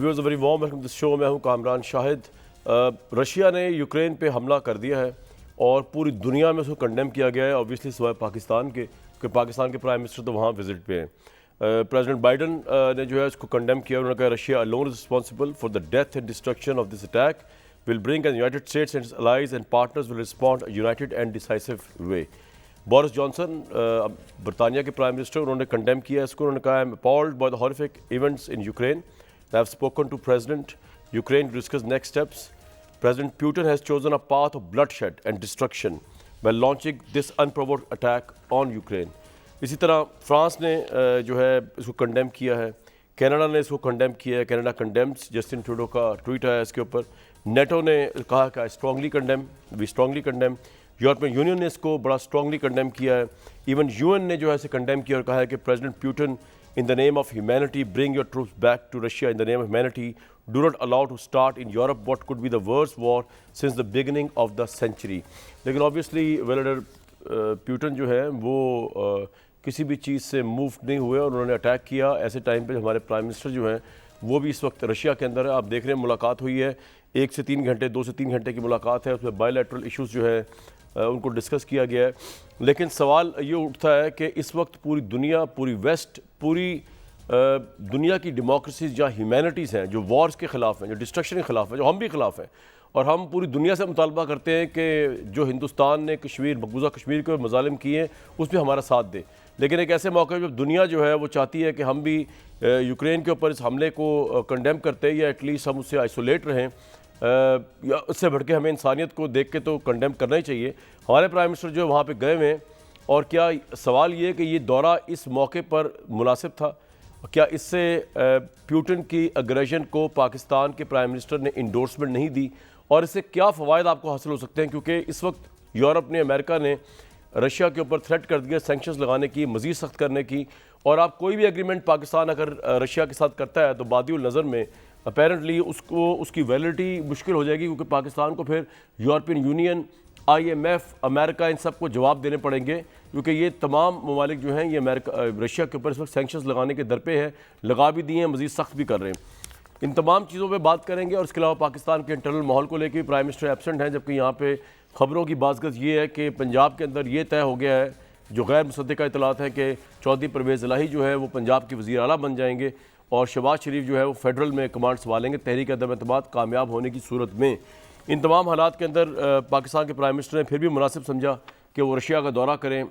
Viewers very warm welcome to the show. मैं हूं Kamran Shahid. Russia ने यूक्रेन पे हमला कर दिया है और पूरी दुनिया में उसको कंडेम किया गया है, ऑब्वियसली सिवाय पाकिस्तान के, क्योंकि पाकिस्तान के प्राइम मिनिस्टर तो वहाँ विजिट पे हैं। प्रेसिडेंट बाइडन ने जो है इसको कंडेम किया। उन्होंने कहा Russia alone is responsible for the death and destruction of this attack, will bring and United States and allies and partners will respond united and decisive way. Boris Johnson बरतानिया के prime minister, उन्होंने condemn किया इसको। उन्होंने कहा I am appalled by the horrific events in Ukraine. I have spoken to President Ukraine to discuss next steps. President Putin has chosen a path of bloodshed and destruction by launching this unprovoked attack on Ukraine. इसी तरह France ने जो है इसको condemn किया है, Canada ने इसको कंडेम किया है। कनाडा कंडेम्स, जस्टिन ट्रूडो का ट्वीट आया इसके ऊपर। नेटो ने कहा कि we strongly condemn. European Union ने इसको बड़ा स्ट्रांगली कंडेम किया है। इवन यूएन ने जो है इसे कंडेम किया और कहा है कि president Putin, in the name of humanity, bring your troops back to Russia. In the name of humanity, do not allow to start in Europe what could be the worst war since the beginning of the century. लेकिन obviously Vladimir Putin जो है वो किसी भी चीज़ से move नहीं हुए और उन्होंने अटैक किया। ऐसे टाइम पे हमारे प्राइम मिनिस्टर जो हैं वो भी इस वक्त रशिया के अंदर है। आप देख रहे हैं मुलाकात हुई है, 1 से 3 घंटे, 2 से 3 घंटे की मुलाकात है। उसमें बायलैटरल इश्यूज़ जो है उनको डिस्कस किया गया है। लेकिन सवाल ये उठता है कि इस वक्त पूरी दुनिया, पूरी वेस्ट, पूरी दुनिया की डेमोक्रेसीज जहाँ ह्यूमैनिटीज़ हैं, जो वॉर्स के ख़िलाफ़ हैं, जो डिस्ट्रक्शन के ख़िलाफ़ हैं, जो हम भी ख़िलाफ़ हैं, और हम पूरी दुनिया से मुतालबा करते हैं कि जो हिंदुस्तान ने मकबूजा कश्मीर के मज़ालिम किए हैं उसमें हमारा साथ दे। लेकिन एक ऐसे मौके जब दुनिया जो है वो चाहती है कि हम भी यूक्रेन के ऊपर इस हमले को कंडेम करते हैं या एटलीस्ट हम उससे आइसोलेट रहें, या उससे बढ़ के हमें इंसानियत को देख के तो कंडेम करना ही चाहिए। हमारे प्राइम मिनिस्टर जो वहाँ पे गए हुए हैं, और क्या सवाल ये कि ये दौरा इस मौके पर मुनासिब था? क्या इससे पुतिन की अग्रेशन को पाकिस्तान के प्राइम मिनिस्टर ने इंडोर्समेंट नहीं दी? और इससे क्या फ़वाइद आपको हासिल हो सकते हैं? क्योंकि इस वक्त यूरोप ने, अमेरिका ने रशिया के ऊपर थ्रेट कर दिया सैंक्शंस लगाने की, मज़ीद सख्त करने की। और आप कोई भी एग्रीमेंट पाकिस्तान अगर रशिया के साथ करता है तो बादिउल नज़र में अपेरेंटली उसकी वैलिडिटी मुश्किल हो जाएगी, क्योंकि पाकिस्तान को फिर यूरोपियन यूनियन, IMF, अमेरिका, इन सब को जवाब देने पड़ेंगे, क्योंकि ये तमाम ममालिक जो हैं ये रशिया के ऊपर इस वक्त सैंक्शंस लगाने के दर पे है, लगा भी दिए हैं, मज़ीद सख्त भी कर रहे हैं। इन तमाम चीज़ों पे बात करेंगे। और इसके अलावा पाकिस्तान के इंटरनल माहौल को लेकर प्राइम मिनिस्टर एब्सेंट हैं, जबकि यहाँ पे खबरों की बाज़गत ये है कि पंजाब के अंदर ये तय हो गया है, जो गैर मुसद्दिक़ा इतलात है, कि चौधरी परवेज़ इलाही जो है वो पंजाब के वज़ीर आला बन जाएंगे और शहबाज शरीफ जो है वो फेडरल में कमांड संभालेंगे तहरीक अदम एतमाद कामयाब होने की सूरत में। इन तमाम हालात के अंदर पाकिस्तान के प्राइम मिनिस्टर ने फिर भी मुनासिब समझा कि वो रशिया का दौरा करें।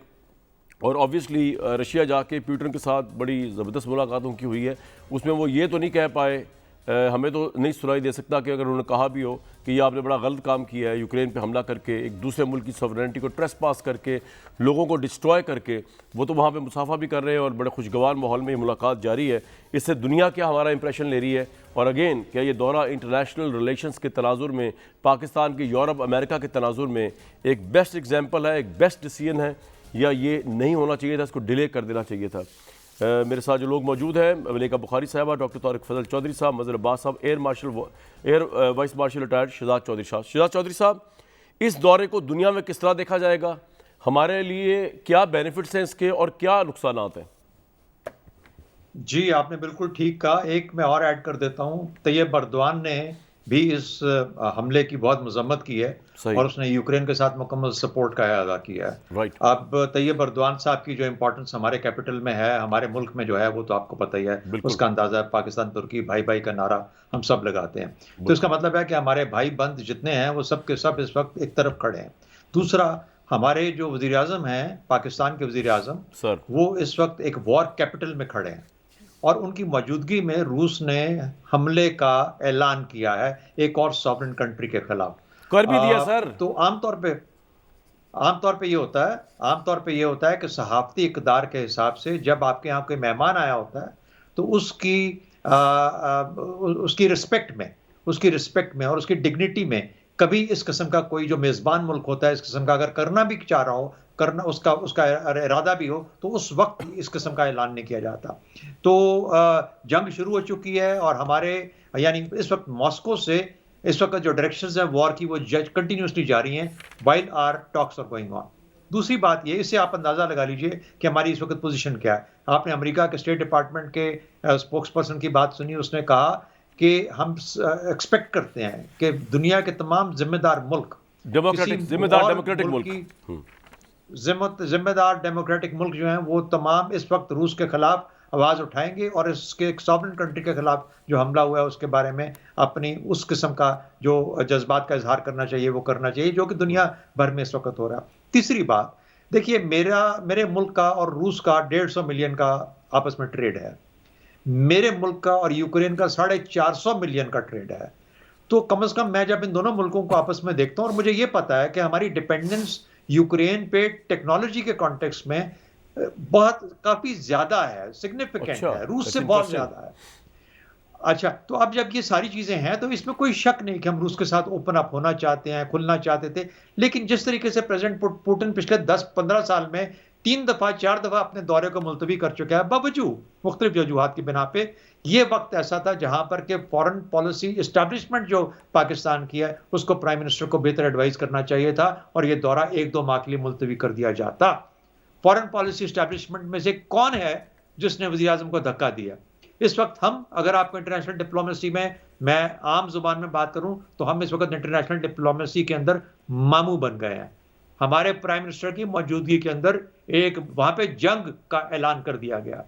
और ऑब्वियसली रशिया जाके पुतिन के साथ बड़ी ज़बरदस्त मुलाकात उनकी हुई है। उसमें वो ये तो नहीं कह पाए, हमें तो नहीं सुनाई दे सकता कि अगर उन्होंने कहा भी हो कि ये आपने बड़ा गलत काम किया है, यूक्रेन पे हमला करके, एक दूसरे मुल्क की सॉवरेनिटी को ट्रेस पास करके, लोगों को डिस्ट्रॉय करके। वो तो वहाँ पे मुसाफा भी कर रहे हैं और बड़े खुशगवार माहौल में ये मुलाकात जारी है। इससे दुनिया क्या हमारा इंप्रेशन ले रही है? और अगेन, क्या ये दौरा इंटरनेशनल रिलेशंस के तनाजुर में, पाकिस्तान के यूरोप अमेरिका के तनाजुर में एक बेस्ट एग्जाम्पल है, एक बेस्ट डिसीजन है, या ये नहीं होना चाहिए था, इसको डिले कर देना चाहिए था? मेरे साथ जो लोग मौजूद हैं, मलिका बुखारी साहबा, डॉक्टर तारिक फजल चौधरी साहब, मज़हर अब्बास साहब, air vice marshal retired Shahzad Chaudhry साहब। शहजाद चौधरी साहब, इस दौरे को दुनिया में किस तरह देखा जाएगा? हमारे लिए क्या बेनिफिट्स हैं इसके और क्या नुकसानात हैं? जी, आपने बिल्कुल ठीक कहा। एक मैं और ऐड कर देता हूँ, तैयब अर्दोआन ने भी इस हमले की बहुत मजम्मत की है और उसने यूक्रेन के साथ मुकम्मल सपोर्ट का अदा किया है। अब तैयब अर्दोआन साहब की जो इंपॉर्टेंस हमारे कैपिटल में है, हमारे मुल्क में जो है, वो तो आपको पता ही है, उसका अंदाजा है। पाकिस्तान तुर्की भाई भाई का नारा हम सब लगाते हैं, तो इसका मतलब है कि हमारे भाई बंद जितने हैं वो सब के सब इस वक्त एक तरफ खड़े हैं। दूसरा, हमारे जो वजीर आजम हैं, पाकिस्तान के वजीर आजम, वो इस वक्त एक वॉर कैपिटल में खड़े हैं और उनकी मौजूदगी में रूस ने हमले का ऐलान किया है एक और सॉवरेन कंट्री के खिलाफ। कर भी दिया सर। तो आमतौर पे ये होता है कि सहाफती इक़दार के हिसाब से जब आपके यहाँ कोई मेहमान आया होता है तो उसकी रिस्पेक्ट में और उसकी डिग्निटी में कभी इस किस्म का कोई जो मेज़बान मुल्क होता है इस किस्म का अगर करना भी चाह रहा हो, करना उसका इरादा भी हो, तो उस वक्त इस किस्म का ऐलान नहीं किया जाता। तो जंग शुरू हो चुकी है और हमारे यानी इस वक्त मॉस्को से इस वक्त जो डायरेक्शंस हैं वॉर की वो कंटिन्यूसली जारी हैं, while our talks are going on. दूसरी बात ये, इससे आप अंदाजा लगा लीजिए कि हमारी इस वक्त पोजीशन क्या है। आपने अमेरिका के स्टेट डिपार्टमेंट के स्पोक्स पर्सन की बात सुनी, उसने कहा कि हम एक्सपेक्ट करते हैं कि दुनिया के तमाम जिम्मेदार मुल्क जिम्मेदार डेमोक्रेटिक मुल्क जिम्मेदार डेमोक्रेटिक मुल्क जो हैं वो तमाम इस वक्त रूस के खिलाफ आवाज उठाएंगे और इसके एक सॉवरेन कंट्री के खिलाफ जो हमला हुआ है उसके बारे में अपनी उस किस्म का जो जज्बात का इजहार करना चाहिए वो करना चाहिए, जो कि दुनिया भर में इस वक्त हो रहा है। तीसरी बात देखिए, मेरे मुल्क का और रूस का 150 मिलियन का आपस में ट्रेड है, मेरे मुल्क का और यूक्रेन का 450 मिलियन का ट्रेड है। तो कम से कम मैं जब इन दोनों मुल्कों को आपस में देखता हूं और मुझे ये पता है कि हमारी डिपेंडेंस यूक्रेन पे टेक्नोलॉजी के कॉन्टेक्स्ट में बहुत काफी ज्यादा है, सिग्निफिकेंट है, रूस से बहुत ज्यादा है। अच्छा, तो अब जब ये सारी चीजें हैं तो इसमें कोई शक नहीं कि हम रूस के साथ ओपन अप होना चाहते हैं, खुलना चाहते थे, लेकिन जिस तरीके से प्रेसिडेंट पुतिन पिछले 10-15 साल में 3 दफा 4 दफा अपने दौरे को मुलतवी कर चुका है बावजूद मुख्तलिफ वजूहात की बिना पे, ये वक्त ऐसा था जहां पर के फॉरेन पॉलिसी इस्टेब्लिशमेंट जो पाकिस्तान की है उसको प्राइम मिनिस्टर को बेहतर एडवाइस करना चाहिए था और ये दौरा 1-2 माह के लिए मुलतवी कर दिया जाता। फॉरेन पॉलिसी इस्टेब्लिशमेंट में से कौन है जिसने वज़ीर आज़म को धक्का दिया? इस वक्त हम, अगर आपको इंटरनेशनल डिप्लोमेसी में मैं आम जुबान में बात करूं तो हम इस वक्त इंटरनेशनल डिप्लोमेसी के अंदर मामू बन गए हैं। हमारे प्राइम मिनिस्टर की मौजूदगी के अंदर एक वहां पे जंग का ऐलान कर दिया गया।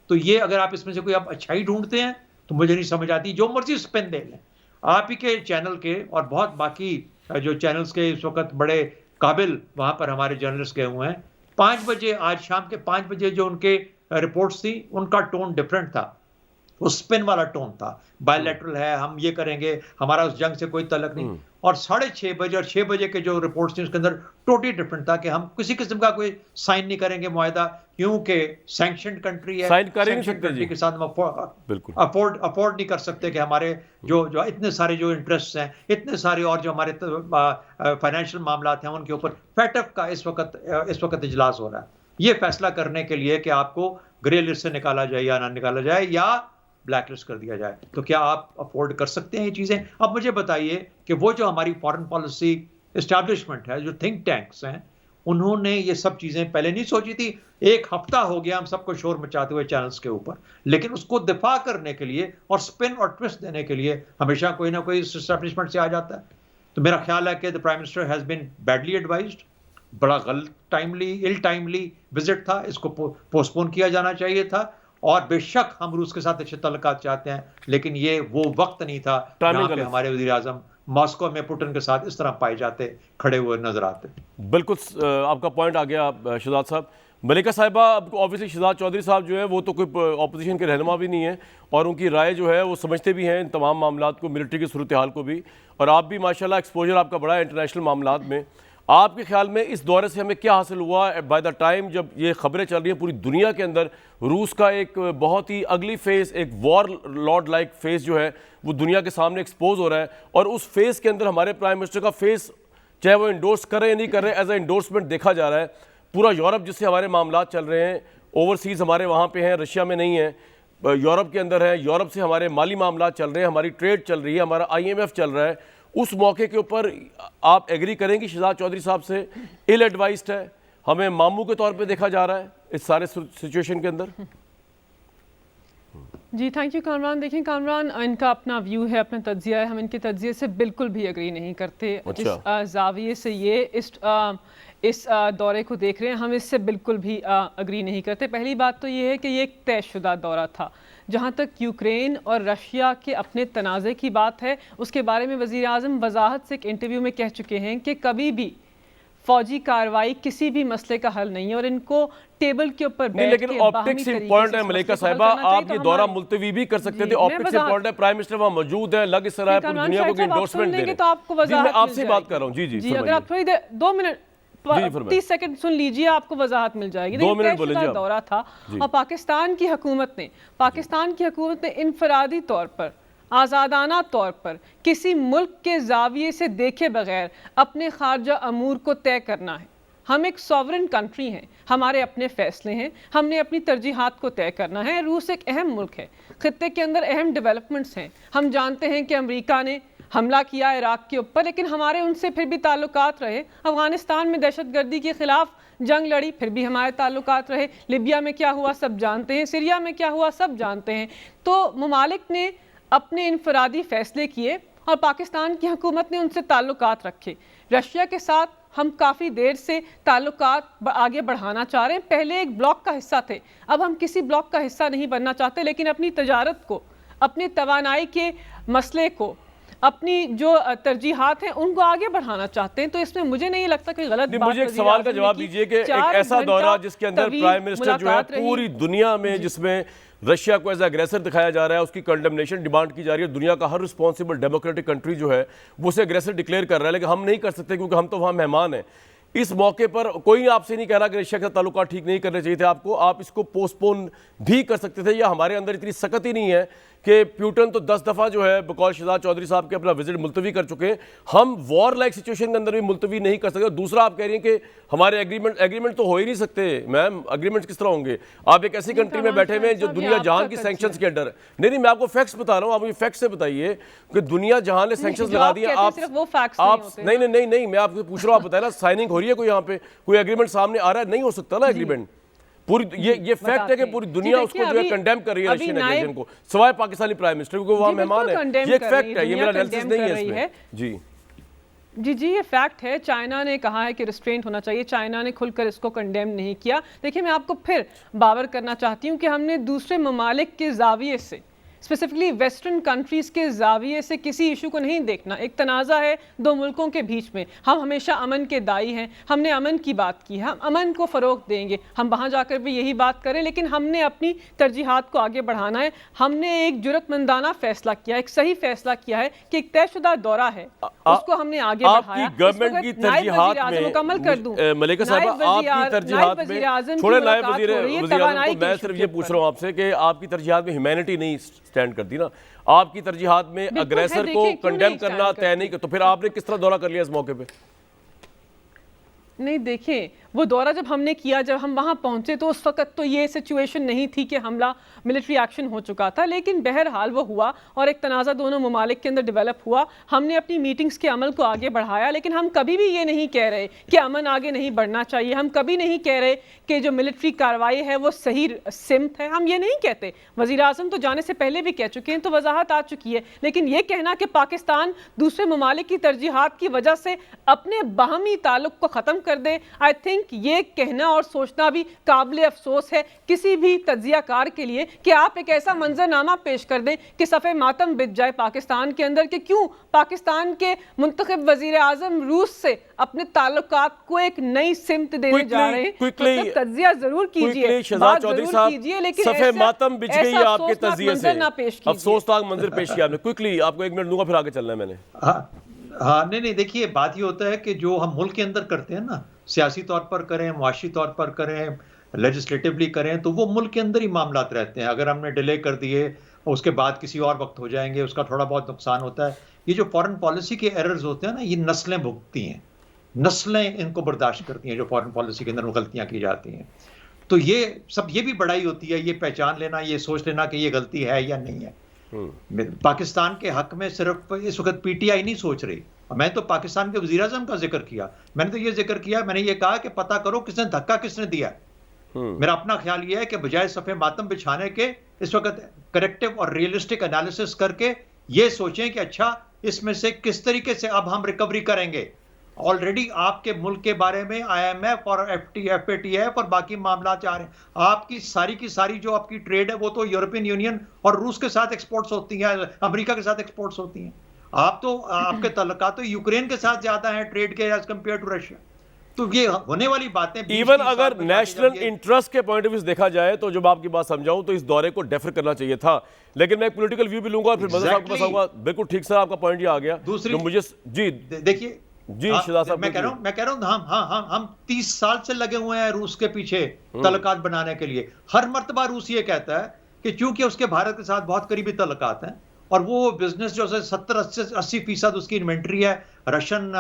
तो ये अगर आप इसमें से कोई आप अच्छाई ढूंढते हैं तो मुझे नहीं समझ आती, जो मर्जी स्पिन दे लें आप ही के चैनल के और बहुत बाकी जो चैनल्स के इस वक्त बड़े काबिल वहां पर हमारे जर्नलिस्ट गए हुए हैं। 5 बजे, आज शाम के 5 बजे जो उनके रिपोर्ट्स थी उनका टोन डिफरेंट था, वो स्पिन वाला टोन था, बायलैटरल है, हम ये करेंगे, हमारा उस जंग से कोई तल्लक नहीं। और 6:30 बजे और 6 बजे के जो रिपोर्ट्स थी उसके अंदर टोटली डिफरेंट था कि हम किसी किस्म का कोई साइन नहीं करेंगे मुआहदा, क्योंकि सैंक्शन कंट्री है, साइन कर ही नहीं सकते कंट्री के साथ हम बिल्कुल अफोर्ड नहीं कर सकते कि हमारे जो इतने सारे जो इंटरेस्ट हैं, इतने सारे और जो हमारे फाइनेंशियल मामला हैं उनके ऊपर फैटफ का इस वक्त इजलास हो रहा है, ये फैसला करने के लिए कि आपको ग्रे लिस्ट से निकाला जाए या ना निकाला जाए या ब्लैक लिस्ट कर दिया जाए। तो क्या आप अफोर्ड कर सकते हैं ये चीजें? अब मुझे बताइए कि वो जो हमारी फॉरेन पॉलिसी एस्टैब्लिशमेंट है, जो थिंक टैंक्स हैं, उन्होंने ये सब चीजें पहले नहीं सोची थी। 1 हफ्ता हो गया हम सबको शोर मचाते हुए चैनल्स के ऊपर, लेकिन उसको दिफा करने के लिए और स्पिन और ट्विस्ट देने के लिए हमेशा कोई ना कोई एस्टैब्लिशमेंट से आ जाता है। तो मेरा ख्याल है कि the prime minister has been badly advised, बड़ा गलत इल टाइमली विजिट था, इसको पोस्टपोन किया जाना चाहिए था। और बेशक हम रूस के साथ अच्छे तल्लुकात चाहते हैं, लेकिन ये वो वक्त नहीं था जहां पे हमारे वज़ीर आज़म मॉस्को में पुतिन के साथ इस तरह पाए जाते, खड़े हुए नजर आते। बिल्कुल आपका पॉइंट आ गया शहजाद साहब। मलिका साहिबा, ऑब्वियसली शहजाद चौधरी साहब जो है वो तो कोई ऑपोजिशन के रहनुमा भी नहीं है और उनकी राय जो है वो समझते भी हैं इन तमाम मामलात को, मिलिट्री की सूरत हाल को भी, और आप भी माशाल्लाह एक्सपोजर आपका बड़ा है इंटरनेशनल मामलात में। आपके ख्याल में इस दौरे से हमें क्या हासिल हुआ? बाय द टाइम जब ये खबरें चल रही हैं पूरी दुनिया के अंदर, रूस का एक बहुत ही अगली फेस, एक वॉर लॉर्ड लाइक फेस जो है वो दुनिया के सामने एक्सपोज हो रहा है, और उस फेस के अंदर हमारे प्राइम मिनिस्टर का फेस, चाहे वो इंडोर्स कर रहे हैं या नहीं कर रहे, एज ए इंडोर्समेंट देखा जा रहा है। पूरा यूरोप जिससे हमारे मामलात चल रहे हैं, ओवरसीज़ हमारे वहाँ पे हैं, रशिया में नहीं है, यूरोप के अंदर है, यूरोप से हमारे माली मामलात चल रहे हैं, हमारी ट्रेड चल रही है, हमारा IMF चल रहा है। उस मौके के ऊपर आप एग्री करेंगे शहजाद चौधरी साहब से, इल एडवाइस्ड है, हमें मामू के तौर पे देखा जा रहा है इस सारे सिचुएशन के अंदर? जी थैंक यू कामरान। देखें कामरान, इनका अपना व्यू है, अपना तज्जिया है, हम इनके तज्जिए से बिल्कुल भी एग्री नहीं करते। अच्छा। जिस जाविये से ये इस दौरे को देख रहे हैं, हम इससे बिल्कुल भी एग्री नहीं करते। पहली बात तो ये है कि ये एक तयशुदा दौरा था। जहाँ तक यूक्रेन और रशिया के अपने तनाज़े की बात है, उसके बारे में वज़ीर आज़म वजाहत से एक इंटरव्यू में कह चुके हैं कि कभी भी फौजी कार्रवाई किसी भी मसले का हल नहीं है और इनको टेबल के ऊपर नहीं, लेकिन ऑप्टिक्स इंपॉर्टेंट है मलिका साहिबा, आप ये दौरा मुलतवी भी कर सकते थे, ऑप्टिक्स इंपॉर्टेंट है, प्राइम मिनिस्टर वहाँ मौजूद है, लग इस तरह है पूरी दुनिया को एंडोर्समेंट दे रहे हैं। तो आपको वजाहत, मैं आपसे बात कर रहा हूँ। जी अगर आप थोड़ी देर 2 मिनट 30 सेकंड सुन लीजिए, आपको वजाहत मिल जाएगी। 2 मिनट बोलिए। दौरा था और पाकिस्तान की हुकूमत ने इनफरादी तौर पर, आज़ादाना तौर पर, किसी मुल्क के जाविये से देखे बगैर अपने खारजा अमूर को तय करना है। हम एक सॉवरेन कंट्री हैं, हमारे अपने फैसले हैं, हमने अपनी तरजीहात को तय करना है। रूस एक अहम मुल्क है, खित्ते के अंदर अहम डेवलपमेंट्स हैं। हम जानते हैं कि अमेरिका ने हमला किया इराक के ऊपर, लेकिन हमारे उनसे फिर भी ताल्लुकात रहे। अफगानिस्तान में दहशतगर्दी के खिलाफ जंग लड़ी, फिर भी हमारे ताल्लुकात रहे। लिबिया में क्या हुआ सब जानते हैं, सीरिया में क्या हुआ सब जानते हैं। तो ममालिक ने अपने इनफरादी फैसले किए और पाकिस्तान की हुकूमत ने उनसे ताल्लुकात रखे। रशिया के साथ हम काफ़ी देर से ताल्लुकात आगे बढ़ाना चाह रहे हैं। पहले एक ब्लॉक का हिस्सा थे, अब हम किसी ब्लॉक का हिस्सा नहीं बनना चाहते, लेकिन अपनी तजारत को, अपनी तवानाई के मसले को, अपनी जो तरजीहात हैं उनको आगे बढ़ाना चाहते हैं। तो इसमें मुझे नहीं लगता कोई गलत बात। मुझे एक सवाल का जवाब दीजिए कि एक ऐसा दौरा जिसके अंदर प्राइम मिनिस्टर जो है पूरी दुनिया में, जिसमें रशिया को एज एग्रेसर दिखाया जा रहा है, उसकी कंडेमनेशन डिमांड की जा रही है, दुनिया का हर रिस्पॉन्सिबल डेमोक्रेटिक कंट्री जो है वो उसे एग्रेसर डिक्लेयर कर रहा है, लेकिन हम नहीं कर सकते क्योंकि हम तो वहाँ मेहमान हैं। इस मौके पर कोई आपसे नहीं कह रहा कि रशिया के ताल्लुका ठीक नहीं करने चाहिए थे आपको, आप इसको पोस्टपोन भी कर सकते थे, या हमारे अंदर इतनी सख्त ही नहीं है कि प्यूटन तो 10 दफ़ा जो है बकौल शहजाद चौधरी साहब के अपना विजिट मुलतवी कर चुके हैं, हम वॉर लाइक सिचुएशन के अंदर भी मुलतवी नहीं कर सकते। दूसरा, आप कह रही हैं कि हमारे एग्रीमेंट तो हो ही नहीं सकते। मैम, एग्रीमेंट किस तरह होंगे? आप एक ऐसी कंट्री में बैठे हुए हैं जो दुनिया जहां की सैंक्शंस के अंडर है। नहीं, मैं आपको फैक्ट्स बता रहा हूं, आप मुझे फैक्ट्स से बताइए कि दुनिया जहां ने सैंक्शंस लगा दिए, आप नहीं, मैं आपसे पूछ रहा हूं, आप बताए ना साइनिंग हो रही है कोई, यहाँ पे कोई एग्रीमेंट सामने आ रहा है? नहीं हो सकता ना एग्रीमेंट। पूरी ये फैक्ट है कि पूरी दुनिया उसको जो है कंडेम कर रही है रशियन एग्रेशन को, सिवाय पाकिस्तानी प्राइम मिनिस्टर, क्योंकि वहां मेहमान है। ये एक फैक्ट है, ये मेरा एनालिसिस नहीं है इसमें। जी ये फैक्ट है। चाइना ने कहा है कि रिस्ट्रेंट होना चाहिए, चाइना ने खुलकर इसको कंडेम नहीं किया। देखिए, मैं आपको फिर बावर करना चाहती हूँ कि हमने दूसरे ममालिक के जाविये से, स्पेसिफिकली वेस्टर्न कंट्रीज़ के जाविये से किसी इशू को नहीं देखना। एक तनाज़ा है दो मुल्कों के बीच में, हम हमेशा अमन के दाई हैं, हमने अमन की बात की है, हम अमन को फ़रोग देंगे, हम वहाँ जाकर भी यही बात करें, लेकिन हमने अपनी तरजीहात को आगे बढ़ाना है। हमने एक जुर्रतमंदाना फ़ैसला किया, एक सही फ़ैसला किया है कि एक तयशुदा दौरा है, उसको हमने आगे बढ़ाया। गवर्नमेंट की तरजीहात में मुकम्मल कर दूं, मलिका साहब, आपकी तरजीहात में, छोड़े नायब वज़ीर-ए-आज़म को, मैं सिर्फ ये पूछ रहा हूँ आपसे कि आपकी तरजीहात में ह्यूमैनिटी नहीं स्टैंड करती ना, आपकी तरजीहात में अग्रेसर को कंडेम करना तय नहीं, तो फिर आपने किस तरह दौरा कर लिया इस मौके पे? नहीं, देखिए, वो दौरा जब हमने किया, जब हम वहाँ पहुँचे तो उस वक्त तो ये सिचुएशन नहीं थी कि हमला मिलिट्री एक्शन हो चुका था, लेकिन बहरहाल वो हुआ और एक तनाज़ा दोनों ममालिक के अंदर डेवलप हुआ। हमने अपनी मीटिंग्स के अमल को आगे बढ़ाया, लेकिन हम कभी भी ये नहीं कह रहे कि अमन आगे नहीं बढ़ना चाहिए, हम कभी नहीं कह रहे कि जो मिलिट्री कार्रवाई है वो सही सिमत है, हम ये नहीं कहते। वज़ीर आज़म तो जाने से पहले भी कह चुके हैं, तो वजाहत आ चुकी है। लेकिन ये कहना कि पाकिस्तान दूसरे ममालिक की तरजीहात की वजह से अपने बाहमी ताल्लुक़ को ख़त्म कर दे, आई थिंक ये कहना और सोचना भी काबिल अफसोस है किसी भी तज्जियाकार के लिए कि आप एक ऐसा मंजरनामा पेश कर दें कि सफ़े मातम बिछ जाए पाकिस्तान के अंदर कि क्यों पाकिस्तान के मुंतखब वज़ीर आज़म रूस से अपने ताल्लुकात को एक नई सिमत देने जा रहे हैं। तो तज्जिया जरूर कीजिए, बात जरूर कीजिए, लेकिन सफ़े मातम बिछ गई आपके तज्जिये से, ना पेश कीजिए। अफसोसनाक मंजर पेश किया आपने। क्विकली आपको 1 मिनट दूंगा, फिर आगे चलना है मैंने। हाँ, नहीं, देखिए, बात ये होता है कि जो हम मुल्क के अंदर करते हैं ना, सियासी तौर पर करें, मुआशी तौर पर करें, लेजिस्लेटिवली करें, तो वो मुल्क के अंदर ही मामलात रहते हैं। अगर हमने डिले कर दिए, उसके बाद किसी और वक्त हो जाएंगे, उसका थोड़ा बहुत नुकसान होता है। ये जो फॉरेन पॉलिसी के एरर्स होते हैं ना, ये नस्लें भुगतती हैं, नस्लें इनको बर्दाश्त करती हैं, जो फॉरेन पॉलिसी के अंदर गलतियां की जाती हैं। तो ये सब, ये भी बड़ाई होती है, ये पहचान लेना, ये सोच लेना कि ये गलती है या नहीं है। पाकिस्तान के हक में सिर्फ इस वक्त पीटीआई नहीं सोच रही, मैं तो पाकिस्तान के वज़ीर आज़म का जिक्र किया, मैंने तो ये जिक्र किया, मैंने ये कहा कि पता करो किसने धक्का किसने दिया। मेरा अपना ख्याल ये है कि बजाय सफ़े मातम बिछाने के इस वक्त करेक्टिव और रियलिस्टिक एनालिसिस करके ये सोचें कि अच्छा, इसमें से किस तरीके से अब हम रिकवरी करेंगे। ऑलरेडी आपके मुल्क के बारे में IMF और FATF और बाकी मामला चाह रहे हैं। आपकी सारी की सारी जो आपकी ट्रेड है वो तो यूरोपियन यूनियन और रूस के साथ एक्सपोर्ट्स होती हैं, अमेरिका के साथ एक्सपोर्ट्स होती हैं। आप तो आपके तल्लुकात तो यूक्रेन के साथ ज्यादा हैं ट्रेड के एज कंपेयर टू रशिया। तो ये होने वाली बातें, इवन अगर नेशनल इंटरेस्ट के पॉइंट ऑफ व्यू देखा जाए तो जब आपकी बात समझाऊं तो इस दौरे को डेफर करना चाहिए था, लेकिन मैं एक पॉलिटिकल व्यू भी लूंगा और फिर मदद साहब को बताऊंगा। बिल्कुल ठीक सर, आपका पॉइंट ये आ गया। दूसरी मुझे जी देखिए, जी शहजाद साहब, मैं कह रहा हूं हम 30 साल से लगे हुए हैं रूस के पीछे तल्लुकात बनाने के लिए। हर मर्तबा रूस ये कहता है कि चूंकि उसके भारत के साथ बहुत करीबी तल्लुकात हैं और वो बिजनेस जो है 70-80% उसकी इन्वेंट्री है रशियन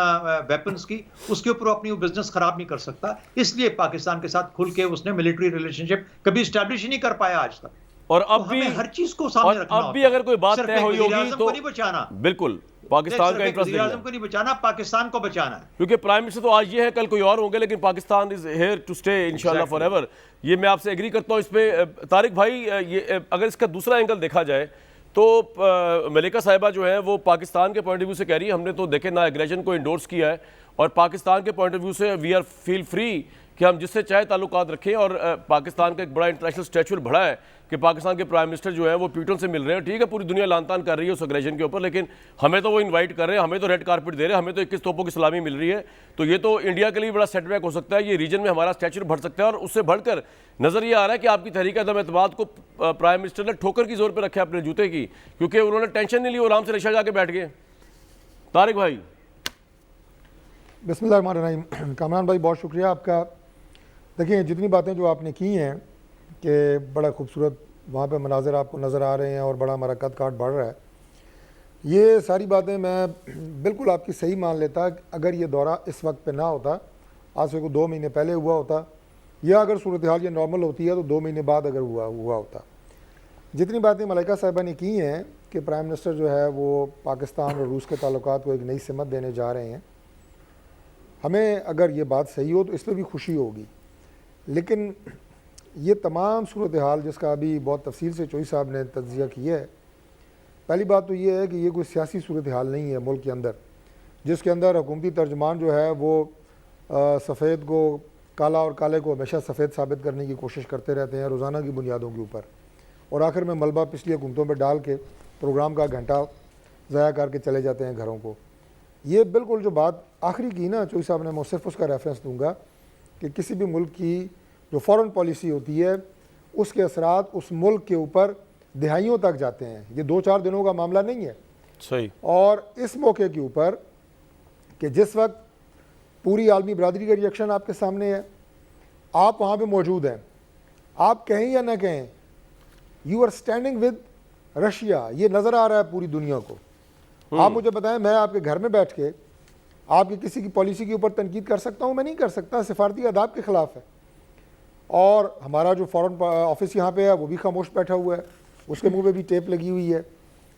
वेपन्स की, उसके ऊपर अपनी वो बिजनेस खराब नहीं कर सकता, इसलिए पाकिस्तान के साथ खुल के उसने मिलिट्री रिलेशनशिप कभी स्टैब्लिश ही नहीं कर पाया आज तक। और अब तो भी हर चीज को सामने रखना, अब भी अगर कोई बात तय हुई होगी तो नहीं बचाना, बिल्कुल पाकिस्तान का इंटरेस्ट वज़ीर-ए-आज़म को नहीं बचाना, पाकिस्तान को बचाना है। क्योंकि प्राइम मिनिस्टर तो आज ये है, कल कोई और होंगे, लेकिन Pakistan is here to stay इंशाल्लाह फॉरएवर। ये मैं आपसे एग्री करता हूँ इस पे। तारिक भाई, ये अगर इसका दूसरा एंगल देखा जाए तो मलिका साहिबा जो है वो पाकिस्तान के पॉइंट ऑफ व्यू से कह रही है हमने तो देखे ना एग्रेशन को इंडोर्स किया है, और पाकिस्तान के पॉइंट ऑफ व्यू से वी आर फील फ्री कि हम जिससे चाहे ताल्लुकात रखें। और पाकिस्तान का एक बड़ा इंटरनेशनल स्टैचूर बढ़ा है कि पाकिस्तान के प्राइम मिनिस्टर जो है वो प्यूटन से मिल रहे हैं। ठीक है, पूरी दुनिया लानतान कर रही है उस एग्रेशन के ऊपर, लेकिन हमें तो वो इनवाइट कर रहे हैं, हमें तो रेड कारपेट दे रहे हैं, हमें तो 21 तोपों की सलामी मिल रही है। तो ये तो इंडिया के लिए बड़ा सेटबैक हो सकता है, ये रीजन में हमारा स्टैचूर बढ़ सकता है। और उससे बढ़कर नजर ये आ रहा है कि आपकी तहरीक अदम एतमाद को प्राइम मिनिस्टर ने ठोकर की जोर पर रखा है अपने जूते की, क्योंकि उन्होंने टेंशन नहीं ली, वो आराम से रशिया जाके बैठ गए। तारिक भाई। बिस्मिल्लाहिर्रहमानिर्रहीम। कामरान भाई बहुत शुक्रिया आपका। देखिए जितनी बातें जो आपने की हैं कि बड़ा खूबसूरत वहाँ पे मनाज़र आपको नज़र आ रहे हैं और बड़ा हमारा कद काट बढ़ रहा है, ये सारी बातें मैं बिल्कुल आपकी सही मान लेता। अगर ये दौरा इस वक्त पे ना होता, आज से को 2 महीने पहले हुआ होता, या अगर सूरत हाल ये नॉर्मल होती है तो 2 महीने बाद अगर हुआ होता। जितनी बातें मलाइका साहिबा ने की हैं कि प्राइम मिनिस्टर जो है वो पाकिस्तान और रूस के ताल्लुकात को एक नई सिमत देने जा रहे हैं, हमें अगर ये बात सही हो तो इस पर भी खुशी होगी। लेकिन ये तमाम सूरत हाल जिसका अभी बहुत तफसील से चोई साहब ने तज्जिया किया है, पहली बात तो ये है कि ये कोई सियासी सूरत हाल नहीं है मुल्क के अंदर, जिसके अंदर हुकूमती तर्जमान जो है वो सफ़ेद को काला और काले को हमेशा सफ़ेद साबित करने की कोशिश करते रहते हैं रोज़ाना की बुनियादों के ऊपर, और आखिर में मलबा पिछली हुकूमतों पर डाल के प्रोग्राम का घंटा ज़ाया करके चले जाते हैं घरों को। ये बिल्कुल जो बात आखिरी की ना चोई साहब ने, मैं सिर्फ उसका रेफरेंस दूंगा कि किसी भी मुल्क की जो फॉरेन पॉलिसी होती है उसके असरात उस मुल्क के ऊपर दिहाइयों तक जाते हैं। ये 2-4 दिनों का मामला नहीं है। सही। और इस मौके के ऊपर कि जिस वक्त पूरी आलमी बरादरी का रिएक्शन आपके सामने है, आप वहाँ पे मौजूद हैं, आप कहें या ना कहें, you are standing with Russia, ये नज़र आ रहा है पूरी दुनिया को। आप मुझे बताएं, मैं आपके घर में बैठ के आपकी किसी की पॉलिसी के ऊपर तनकीद कर सकता हूँ? मैं नहीं कर सकता, सिफारती आदाब के ख़िलाफ़ है। और हमारा जो फॉरेन ऑफिस यहाँ पे है वो भी खामोश बैठा हुआ है, उसके मुंह पे भी टेप लगी हुई है।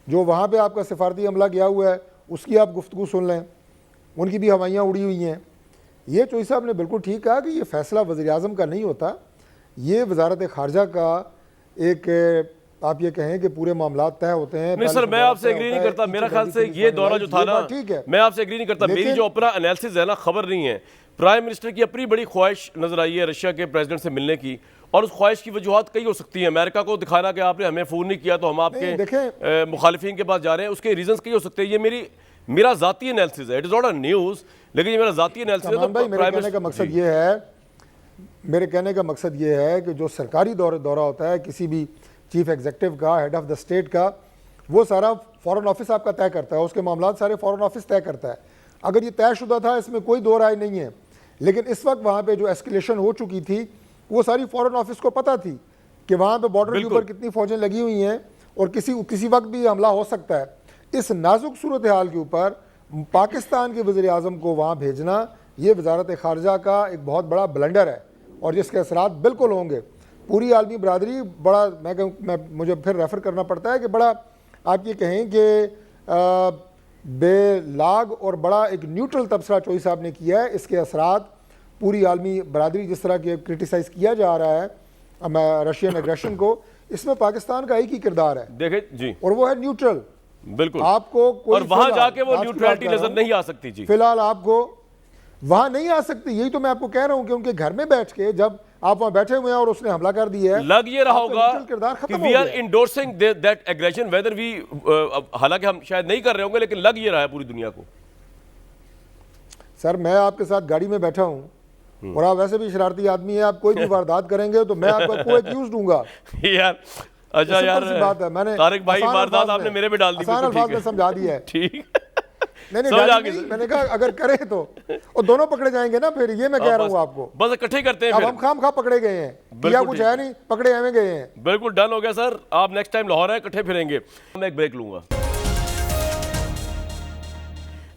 जो वहाँ पे आपका सिफारती अमला गया हुआ है उसकी आप गुफ्तगू सुन लें, उनकी भी हवाइयाँ उड़ी हुई हैं। ये चोई साहब ने बिल्कुल ठीक कहा कि ये फ़ैसला वज़ीर-ए-आज़म का नहीं होता, ये वजारत ख़ारजा का एक आप ये कहें कि पूरे मामला तय होते हैं। नहीं सर, मैं आपसे एग्री नहीं करता। मेरा ख्याल से ये दौरा जो था ना, ठीक है, मैं आपसे एग्री नहीं करता। मेरी जो अपना एनालिसिस है ना, खबर नहीं है, प्राइम मिनिस्टर की अपनी बड़ी ख्वाहिश नजर आई है रशिया के प्रेसिडेंट से मिलने की, और उस ख्वाहिश की वजूहत कई हो सकती है। अमेरिका को दिखाना कि आपने हमें फ़ोन नहीं किया तो हम आपके मुखालिफिन के पास जा रहे हैं, उसके रीजंस कई हो सकते हैं। ये मेरा ज़ाती एनालिसिस है, it is not a news, लेकिन ये मेरा ज़ाती एनालिसिस है। तो मेरे कहने का मकसद ये है, मेरे कहने का मकसद ये है कि जो सरकारी दौरा होता है किसी भी चीफ एग्जीक्यूटिव का, हेड ऑफ द स्टेट का, वो सारा फॉरेन ऑफिस आपका तय करता है, उसके मामला सारे फॉरेन ऑफिस तय करता है। अगर ये तयशुदा था, इसमें कोई दो राय नहीं है, लेकिन इस वक्त वहाँ पे जो एस्केलेशन हो चुकी थी वो सारी फॉरेन ऑफिस को पता थी कि वहाँ पे बॉर्डर के ऊपर कितनी फौजें लगी हुई हैं और किसी वक्त भी हमला हो सकता है। इस नाजुक सूरत हाल के ऊपर पाकिस्तान के वज़ीर-ए-आज़म को वहाँ भेजना, ये वजारत ख़ारजा का एक बहुत बड़ा ब्लंडर है, और जिसके असरात बिल्कुल होंगे। पूरी आलमी बरादरी बड़ा, मुझे फिर रेफ़र करना पड़ता है कि बड़ा आप ये कहें कि बेलाग और बड़ा एक न्यूट्रल तबसरा चोई साहब ने किया है। इसके असरात पूरी आलमी बरादरी जिस तरह के क्रिटिसाइज़ किया जा रहा है रशियन एग्रेशन को, इसमें पाकिस्तान का एक ही किरदार है, देखे जी, और वो है न्यूट्रल। बिल्कुल, आपको कोई और वहां जाके वो न्यूट्रलिटी नजर नहीं आ सकती जी, फिलहाल आपको वहां नहीं आ सकती। यही तो मैं आपको कह रहा हूं कि उनके घर में बैठ के जब आप वहां बैठे हुए हैं और उसने हमला कर दिया है, लग ये रहा होगा कि वी आर गया। Endorsing that aggression whether we, हालांकि हम शायद नहीं कर रहे होंगे, लेकिन लग ये रहा है पूरी दुनिया को। सर मैं आपके साथ गाड़ी में बैठा हूं और आप वैसे भी शरारती आदमी है, आप कोई भी वारदात करेंगे तो मैं आपको एक्यूज दूंगा यार। अच्छा यार, बात है, मैंने तारिक भाई वारदात आपने मेरे पे डाल दी, आसान अल्फाज में समझा दिया है। ठीक, नहीं, मैंने कहा अगर करे तो, और दोनों पकड़े जाएंगे ना, फिर ये मैं कह रहा हूँ आपको, बस इकट्ठे करते हैं। अब हम खामखा पकड़े गए हैं, किया कुछ है नहीं, पकड़े हमें गए हैं। बिल्कुल डन हो गया सर, आप नेक्स्ट टाइम लाहौर है, इकट्ठे फिरेंगे। मैं एक ब्रेक लूंगा।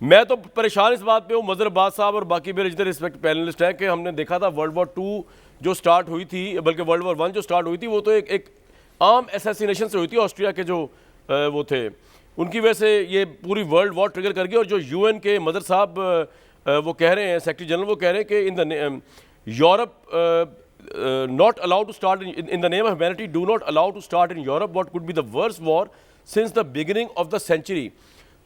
मैं तो परेशान इस बात पे हूँ, मजहर अब्बास साहब और बाकी मेरे जितने रिस्पेक्ट पैनलिस्ट हैं, कि हमने देखा था वर्ल्ड वॉर 2 जो स्टार्ट हुई थी, बल्कि वर्ल्ड वॉर 1 जो स्टार्ट हुई थी, वो तो एक आर्म असैसिनेशन से हुई थी। ऑस्ट्रिया के जो वो थे, उनकी वजह से ये पूरी वर्ल्ड वॉर ट्रिगर कर गई। और जो यूएन के मदर साहब वो कह रहे हैं, सेक्रेटरी जनरल वो कह रहे हैं कि in the Europe not allowed to start in the name of humanity, do not allow to start in Europe what could be the worst war since the beginning of the century.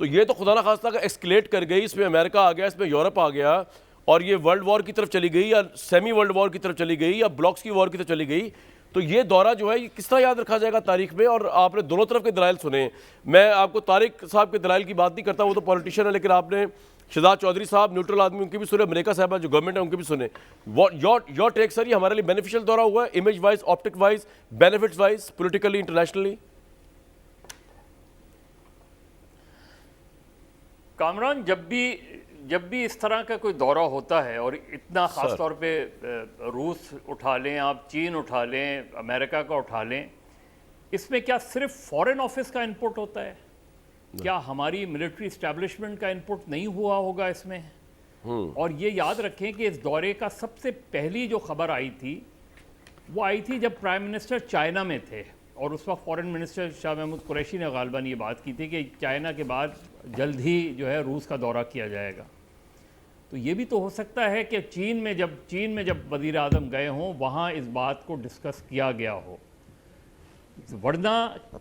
तो ये तो खुदा ना खास्ता का escalate कर गई, इसमें अमेरिका आ गया, इसमें यूरोप आ गया और ये वर्ल्ड वॉर की तरफ चली गई या सेमी वर्ल्ड वॉर की तरफ चली गई या ब्लॉक्स की वॉर की तरफ चली गई। तो ये दौरा जो है ये किस तरह याद रखा जाएगा तारीख में। और आपने दोनों तरफ के दलाइल सुने, मैं आपको तारिक साहब के दलाइल की बात नहीं करता, वो तो पॉलिटिशियन है, लेकिन आपने शहजाद चौधरी साहब न्यूट्रल आदमी उनके भी सुने, मलिका साहबा जो गवर्नमेंट है उनके भी सुने। योर टेक सर, ये हमारे लिए बेनिफिशियल दौरा हुआ है, image wise, optic wise, benefits wise, politically, internationally? Kamran, जब भी इस तरह का कोई दौरा होता है और इतना ख़ास तौर पे रूस उठा लें आप, चीन उठा लें, अमेरिका का उठा लें, इसमें क्या सिर्फ फॉरेन ऑफिस का इनपुट होता है? क्या हमारी मिलिट्री इस्टेब्लिशमेंट का इनपुट नहीं हुआ होगा इसमें? और ये याद रखें कि इस दौरे का सबसे पहली जो खबर आई थी वो आई थी जब प्राइम मिनिस्टर चाइना में थे और उस वक्त फॉरेन मिनिस्टर शाह महमूद कुरैशी ने गालिबन ये बात की थी कि चाइना के बाद जल्द ही जो है रूस का दौरा किया जाएगा। तो ये भी तो हो सकता है कि चीन में जब वज़ीर आज़म गए हों वहाँ इस बात को डिस्कस किया गया हो, वरना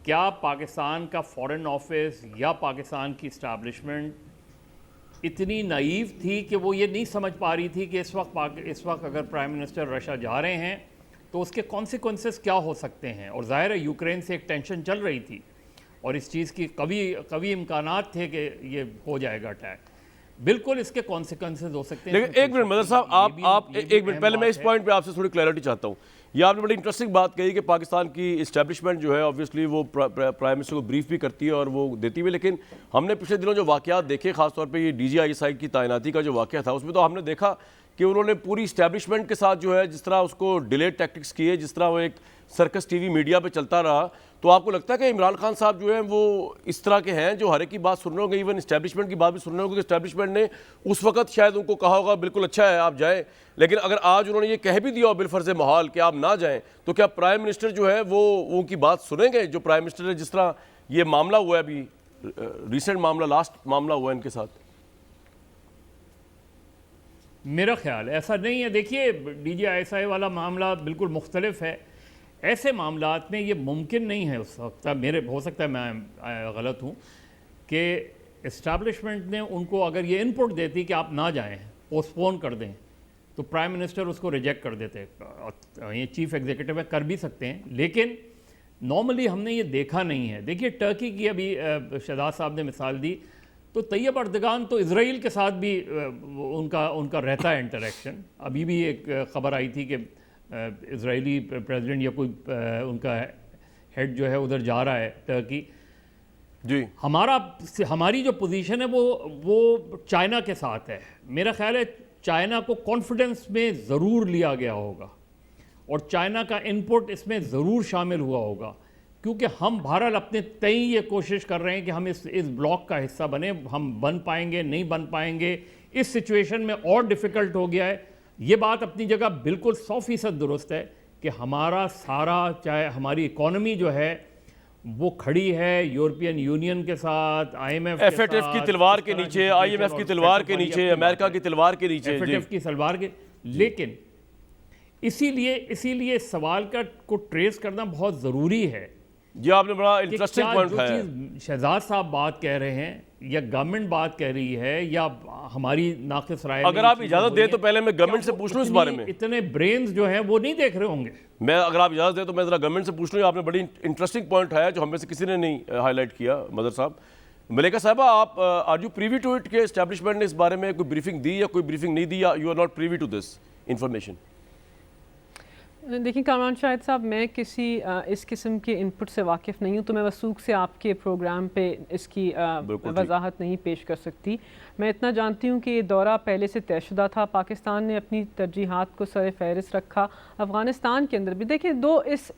क्या पाकिस्तान का फॉरेन ऑफिस या पाकिस्तान की इस्टेब्लिशमेंट इतनी नाइव थी कि वो ये नहीं समझ पा रही थी कि इस वक्त अगर प्राइम मिनिस्टर रशिया जा रहे हैं तो उसके कॉन्सिक्वेंसेस क्या हो सकते हैं। और ज़ाहिर है यूक्रेन से एक टेंशन चल रही थी और इस चीज़ की कभी इम्कानात थे कि ये हो जाएगा अटैक। बिल्कुल इसके कॉन्सिक्वेंसेस हो सकते हैं। लेकिन एक मिनट मदर साहब, आप एक मिनट पहले मैं इस पॉइंट पे आपसे थोड़ी क्लैरिटी चाहता हूँ। ये आपने बड़ी इंटरेस्टिंग बात कही कि पाकिस्तान की इस्टेब्लिशमेंट जो है ऑब्वियसली वो प्राइम मिनिस्टर को ब्रीफ भी करती है और वो देती भी, लेकिन हमने पिछले दिनों जो वाक़यात देखे, खासतौर पे ये DGISI की तैनाती का जो वाक़या था, उसमें तो हमने देखा कि उन्होंने पूरी इस्टेब्लिशमेंट के साथ जो है जिस तरह उसको डिलेड टैक्टिक्स किए, जिस तरह वो एक सर्कस टीवी मीडिया पे चलता रहा। तो आपको लगता है कि इमरान खान साहब जो है वो इस तरह के हैं जो हर एक की बात सुन रहे होंगे, इवन इस्टेब्लिशमेंट की बात भी सुन रहे होंगे? इस्टेब्लिशमेंट ने उस वक्त शायद उनको कहा होगा बिल्कुल अच्छा है आप जाएं, लेकिन अगर आज उन्होंने ये कह भी दिया हो बिलफर्ज महाल कि आप ना जाएं, तो क्या प्राइम मिनिस्टर जो है वो उनकी बात सुनेंगे? जो प्राइम मिनिस्टर है, जिस तरह ये मामला हुआ है अभी रिसेंट मामला, लास्ट मामला हुआ है इनके साथ। मेरा ख्याल ऐसा नहीं है। देखिए, DGISI वाला मामला बिल्कुल मुख्तलिफ है। ऐसे मामलात में ये मुमकिन नहीं है उस वक्त, हो सकता है मैं गलत हूँ, कि इस्टेब्लिशमेंट ने उनको अगर ये इनपुट देती कि आप ना जाएं, पोस्टपोन कर दें, तो प्राइम मिनिस्टर उसको रिजेक्ट कर देते। ये चीफ एग्जीक्यूटिव में कर भी सकते हैं, लेकिन नॉर्मली हमने ये देखा नहीं है। देखिए, टर्की की अभी शहजाद साहब ने मिसाल दी, तो तैयब अर्दगान तो इज़राइल के साथ भी उनका रहता है इंटरेक्शन। अभी भी एक ख़बर आई थी कि इज़राइली प्रेसिडेंट या कोई उनका हेड जो है उधर जा रहा है टर्की जी। हमारी जो पोजीशन है वो चाइना के साथ है। मेरा ख्याल है चाइना को कॉन्फिडेंस में ज़रूर लिया गया होगा और चाइना का इनपुट इसमें ज़रूर शामिल हुआ होगा, क्योंकि हम बहरहाल अपने तय ये कोशिश कर रहे हैं कि हम इस ब्लॉक का हिस्सा बने। हम बन पाएंगे नहीं बन पाएंगे, इस सिचुएशन में और डिफ़िकल्ट हो गया है। ये बात अपनी जगह बिल्कुल 100% दुरुस्त है कि हमारा सारा, चाहे हमारी इकॉनमी जो है वो खड़ी है यूरोपियन यूनियन के साथ, IMF FATF की तलवार के नीचे, IMF की तलवार के नीचे, अमेरिका की तलवार के नीचे, FATF की तलवार के। लेकिन इसीलिए सवाल को ट्रेस करना बहुत ज़रूरी है। जी, आपने बड़ा इंटरेस्टिंग पॉइंट जो चीज़ शहजाद साहब बात कह रहे हैं या गवर्नमेंट बात कह रही है या हमारी नाक़िस राय, अगर आप इजाज़त दें तो पहले मैं गवर्नमेंट से पूछ लूँ इस बारे में। इतने ब्रेन्स जो हैं वो नहीं देख रहे होंगे। मैं, अगर आप इजाज़त दें तो मैं ज़रा गवर्नमेंट से पूछ लूँ। आपने बड़ी इंटरेस्टिंग पॉइंट उठाया जो हमें से किसी ने नहीं हाईलाइट किया। मदर साहब, मलिका साहबा, आप are you privy to it कि एस्टेब्लिशमेंट ने इस बारे में कोई ब्रीफिंग दी या कोई ब्रीफिंग नहीं दी, या you are not privy to this information? देखिए कामरान शाहिद साहब, मैं किसी इस किस्म के इनपुट से वाकिफ़ नहीं हूँ, तो मैं वसूख से आपके प्रोग्राम पे इसकी वजाहत नहीं पेश कर सकती। मैं इतना जानती हूँ कि ये दौरा पहले से तयशुदा था। पाकिस्तान ने अपनी तरजीहात को सर फहरिस्त रखा। अफ़गानिस्तान के अंदर भी देखिए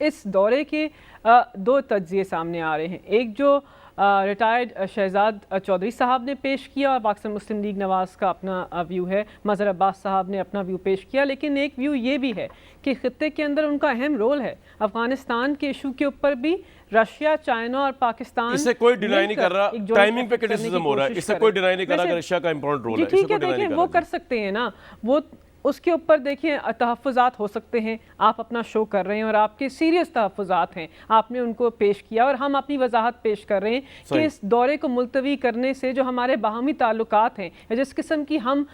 इस दौरे के दो तज्ज़िये सामने आ रहे हैं। एक जो रिटायर्ड शहजाद चौधरी साहब ने पेश किया और पाकिस्तान मुस्लिम लीग नवाज़ का अपना व्यू है, मज़हर अब्बास साहब ने अपना व्यू पेश किया, लेकिन एक व्यू ये भी है कि ख़ित्ते के अंदर उनका अहम रोल है। अफ़गानिस्तान के इशू के ऊपर भी रशिया, चाइना और पाकिस्तान, इससे कोई डिनाई नहीं कर रहा, टाइमिंग पे क्रिटिसिज्म हो रहा है, इससे कोई डिनाई नहीं कर रहा कि रशिया का इंपॉर्टेंट रोल है। ठीक है, देखिए वो कर सकते हैं ना, वो उसके ऊपर देखिए तहफ़्फ़ुज़ात हो सकते हैं, आप अपना शो कर रहे हैं और आपके सीरियस तहफ़्फ़ुज़ात हैं, आपने उनको पेश किया और हम अपनी वजाहत पेश कर रहे हैं कि इस दौरे को मुलतवी करने से जो हमारे बाहमी ताल्लुकात हैं, या जिस किस्म की हम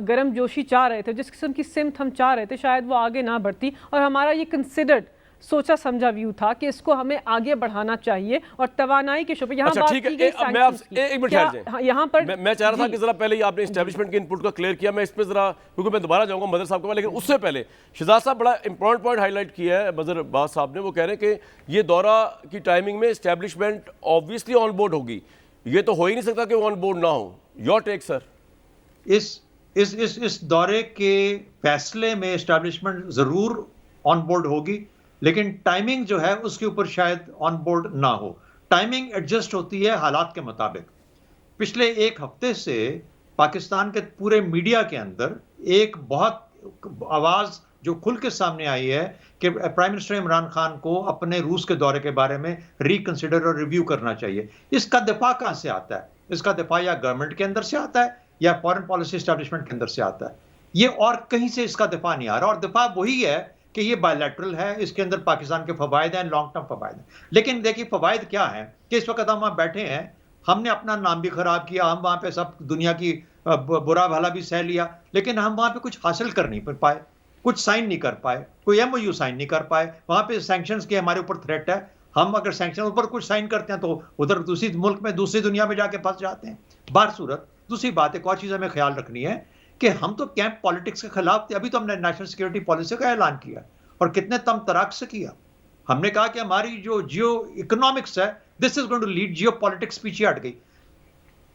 गर्म जोशी चाह रहे थे, जिस किस्म की सिमत हम चाह रहे थे, शायद वो आगे ना बढ़ती। और हमारा ये कंसिडर्ड सोचा समझा व्यू था कि इसको हमें आगे बढ़ाना चाहिए और तवानाई के शोबे यहाँ अच्छा, बात ठीक की गई है, मैं आप एक मिनट ठहर जाएं। यहाँ पर मैं चाह रहा था कि जरा पहले ही आपने एस्टैब्लिशमेंट के इनपुट को क्लियर किया, मैं इस पे जरा, क्योंकि मैं दोबारा जाऊंगा मदर साहब के पास, लेकिन उससे पहले शहजाद साहब बड़ा इंपॉर्टेंट पॉइंट हाईलाइट किया है मदर अब्बास साहब ने। वो कह रहे हैं कि ये दौरा की टाइमिंग में एस्टैब्लिशमेंट ऑब्वियसली ऑन बोर्ड होगी, ये तो हो ही नहीं सकता कि वो ऑन बोर्ड ना हो। Your take sir. इस दौरे के फैसले में एस्टैब्लिशमेंट जरूर ऑन बोर्ड होगी, लेकिन टाइमिंग जो है उसके ऊपर शायद ऑन बोर्ड ना हो। टाइमिंग एडजस्ट होती है हालात के मुताबिक। पिछले एक हफ्ते से पाकिस्तान के पूरे मीडिया के अंदर एक बहुत आवाज जो खुल के सामने आई है कि प्राइम मिनिस्टर इमरान खान को अपने रूस के दौरे के बारे में रिकंसिडर और रिव्यू करना चाहिए। इसका दिफा कहां से आता है? इसका दिफा या गवर्नमेंट के अंदर से आता है या फॉरेन पॉलिसी एस्टैब्लिशमेंट के अंदर से आता है। ये और कहीं से इसका दिफा नहीं आ रहा, और दिफा वही है कि ये बायलैटरल है, इसके अंदर पाकिस्तान के फवायद हैं, लॉन्ग टर्म फवायद हैं। लेकिन देखिए फवायद क्या है कि इस वक्त हम वहां बैठे हैं, हमने अपना नाम भी खराब किया, हम वहां पे सब दुनिया की बुरा भला भी सह लिया, लेकिन हम वहां पे कुछ हासिल कर नहीं पाए, कुछ साइन नहीं कर पाए, कोई MOU साइन नहीं कर पाए। वहां पे सैंक्शंस के हमारे ऊपर थ्रेट है, हम अगर सैंक्शन ऊपर कुछ साइन करते हैं तो उधर दूसरी मुल्क में दूसरी दुनिया में जाके फंस जाते हैं। बार सूरत दूसरी बात, एक और चीज हमें ख्याल रखनी है कि हम तो कैंप पॉलिटिक्स के खिलाफ थे। अभी तो हमने नेशनल सिक्योरिटी पॉलिसी का ऐलान किया और कितने तम तराक से किया। हमने कहा कि हमारी जो जियो इकोनॉमिक्स है, this is going to lead, geopolitics पीछे हट गई।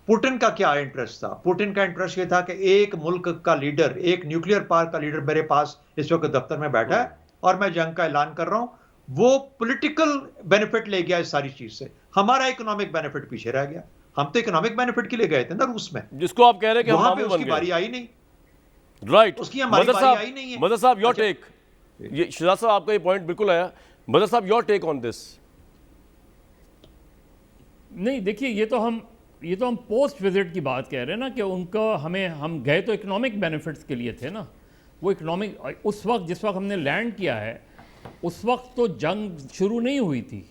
पुतिन का क्या इंटरेस्ट था? पुतिन का इंटरेस्ट ये था कि एक मुल्क का लीडर, एक न्यूक्लियर पावर का लीडर मेरे पास इस वक्त दफ्तर में बैठा है और मैं जंग का ऐलान कर रहा हूं। वो पॉलिटिकल बेनिफिट ले गया इस सारी चीज से, हमारा इकोनॉमिक बेनिफिट पीछे रह गया। हम तो इकोनॉमिक बेनिफिट के लिए गए थे ना रूस में, जिसको आप कह रहे हैं कि वहां पे उसकी बारी आई नहीं। राइट, उसकी हमारी बारी आई नहीं है। मदर साहब योर टेक। ये शहजाद साहब आपका ये पॉइंट बिल्कुल आया। मदर साहब योर टेक ऑन दिस। नहीं देखिए, ये तो हम पोस्ट विजिट की बात कह रहे हैं ना कि उनका हम गए तो इकोनॉमिक बेनिफिट्स के लिए थे ना। वो इकोनॉमिक उस वक्त जिस वक्त हमने लैंड किया है उस वक्त तो जंग शुरू नहीं हुई थी।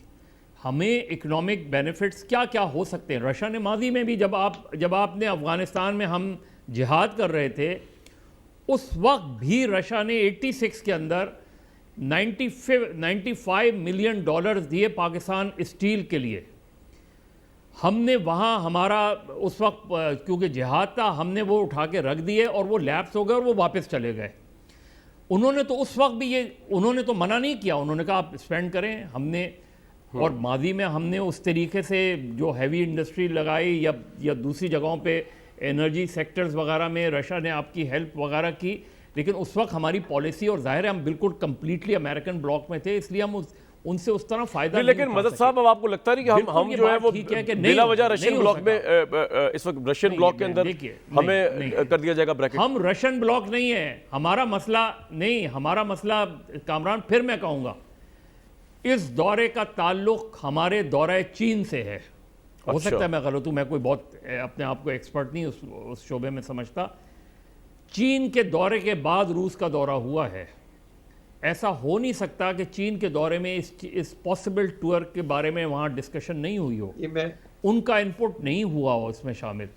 हमें इकोनॉमिक बेनिफिट्स क्या क्या हो सकते हैं। रशिया ने माजी में भी जब आपने अफ़गानिस्तान में हम जिहाद कर रहे थे उस वक्त भी रशिया ने 86 के अंदर 95 मिलियन डॉलर दिए पाकिस्तान स्टील के लिए। हमने वहाँ हमारा उस वक्त क्योंकि जिहाद था हमने वो उठा के रख दिए और वो लैप्स हो गए और वो वापस चले गए। उन्होंने तो उस वक्त भी उन्होंने तो मना नहीं किया, उन्होंने कहा आप स्पेंड करें। हमने और माजी में हमने उस तरीके से जो हैवी इंडस्ट्री लगाई या दूसरी जगहों पे एनर्जी सेक्टर्स वगैरह में रशिया ने आपकी हेल्प वगैरह की, लेकिन उस वक्त हमारी पॉलिसी और जाहिर है हम बिल्कुल कंप्लीटली अमेरिकन ब्लॉक में थे, इसलिए हम उनसे उस तरह फायदा नहीं। लेकिन मदद साहब, अब आपको लगता नहीं कि हम जो है वो बिला वजह रशियन ब्लॉक में इस वक्त रशियन ब्लॉक के अंदर हमें कर दिया जाएगा ब्रैकेट? हम रशियन ब्लॉक नहीं है, हमारा मसला कामरान, फिर मैं कहूँगा इस दौरे का ताल्लुक हमारे दौरे चीन से है। हो सकता है मैं गलत हूँ, मैं कोई बहुत अपने आप को एक्सपर्ट नहीं उस शोबे में समझता। चीन के दौरे के बाद रूस का दौरा हुआ है। ऐसा हो नहीं सकता कि चीन के दौरे में इस पॉसिबल टूर के बारे में वहाँ डिस्कशन नहीं हुई हो, उनका इनपुट नहीं हुआ हो इसमें शामिल,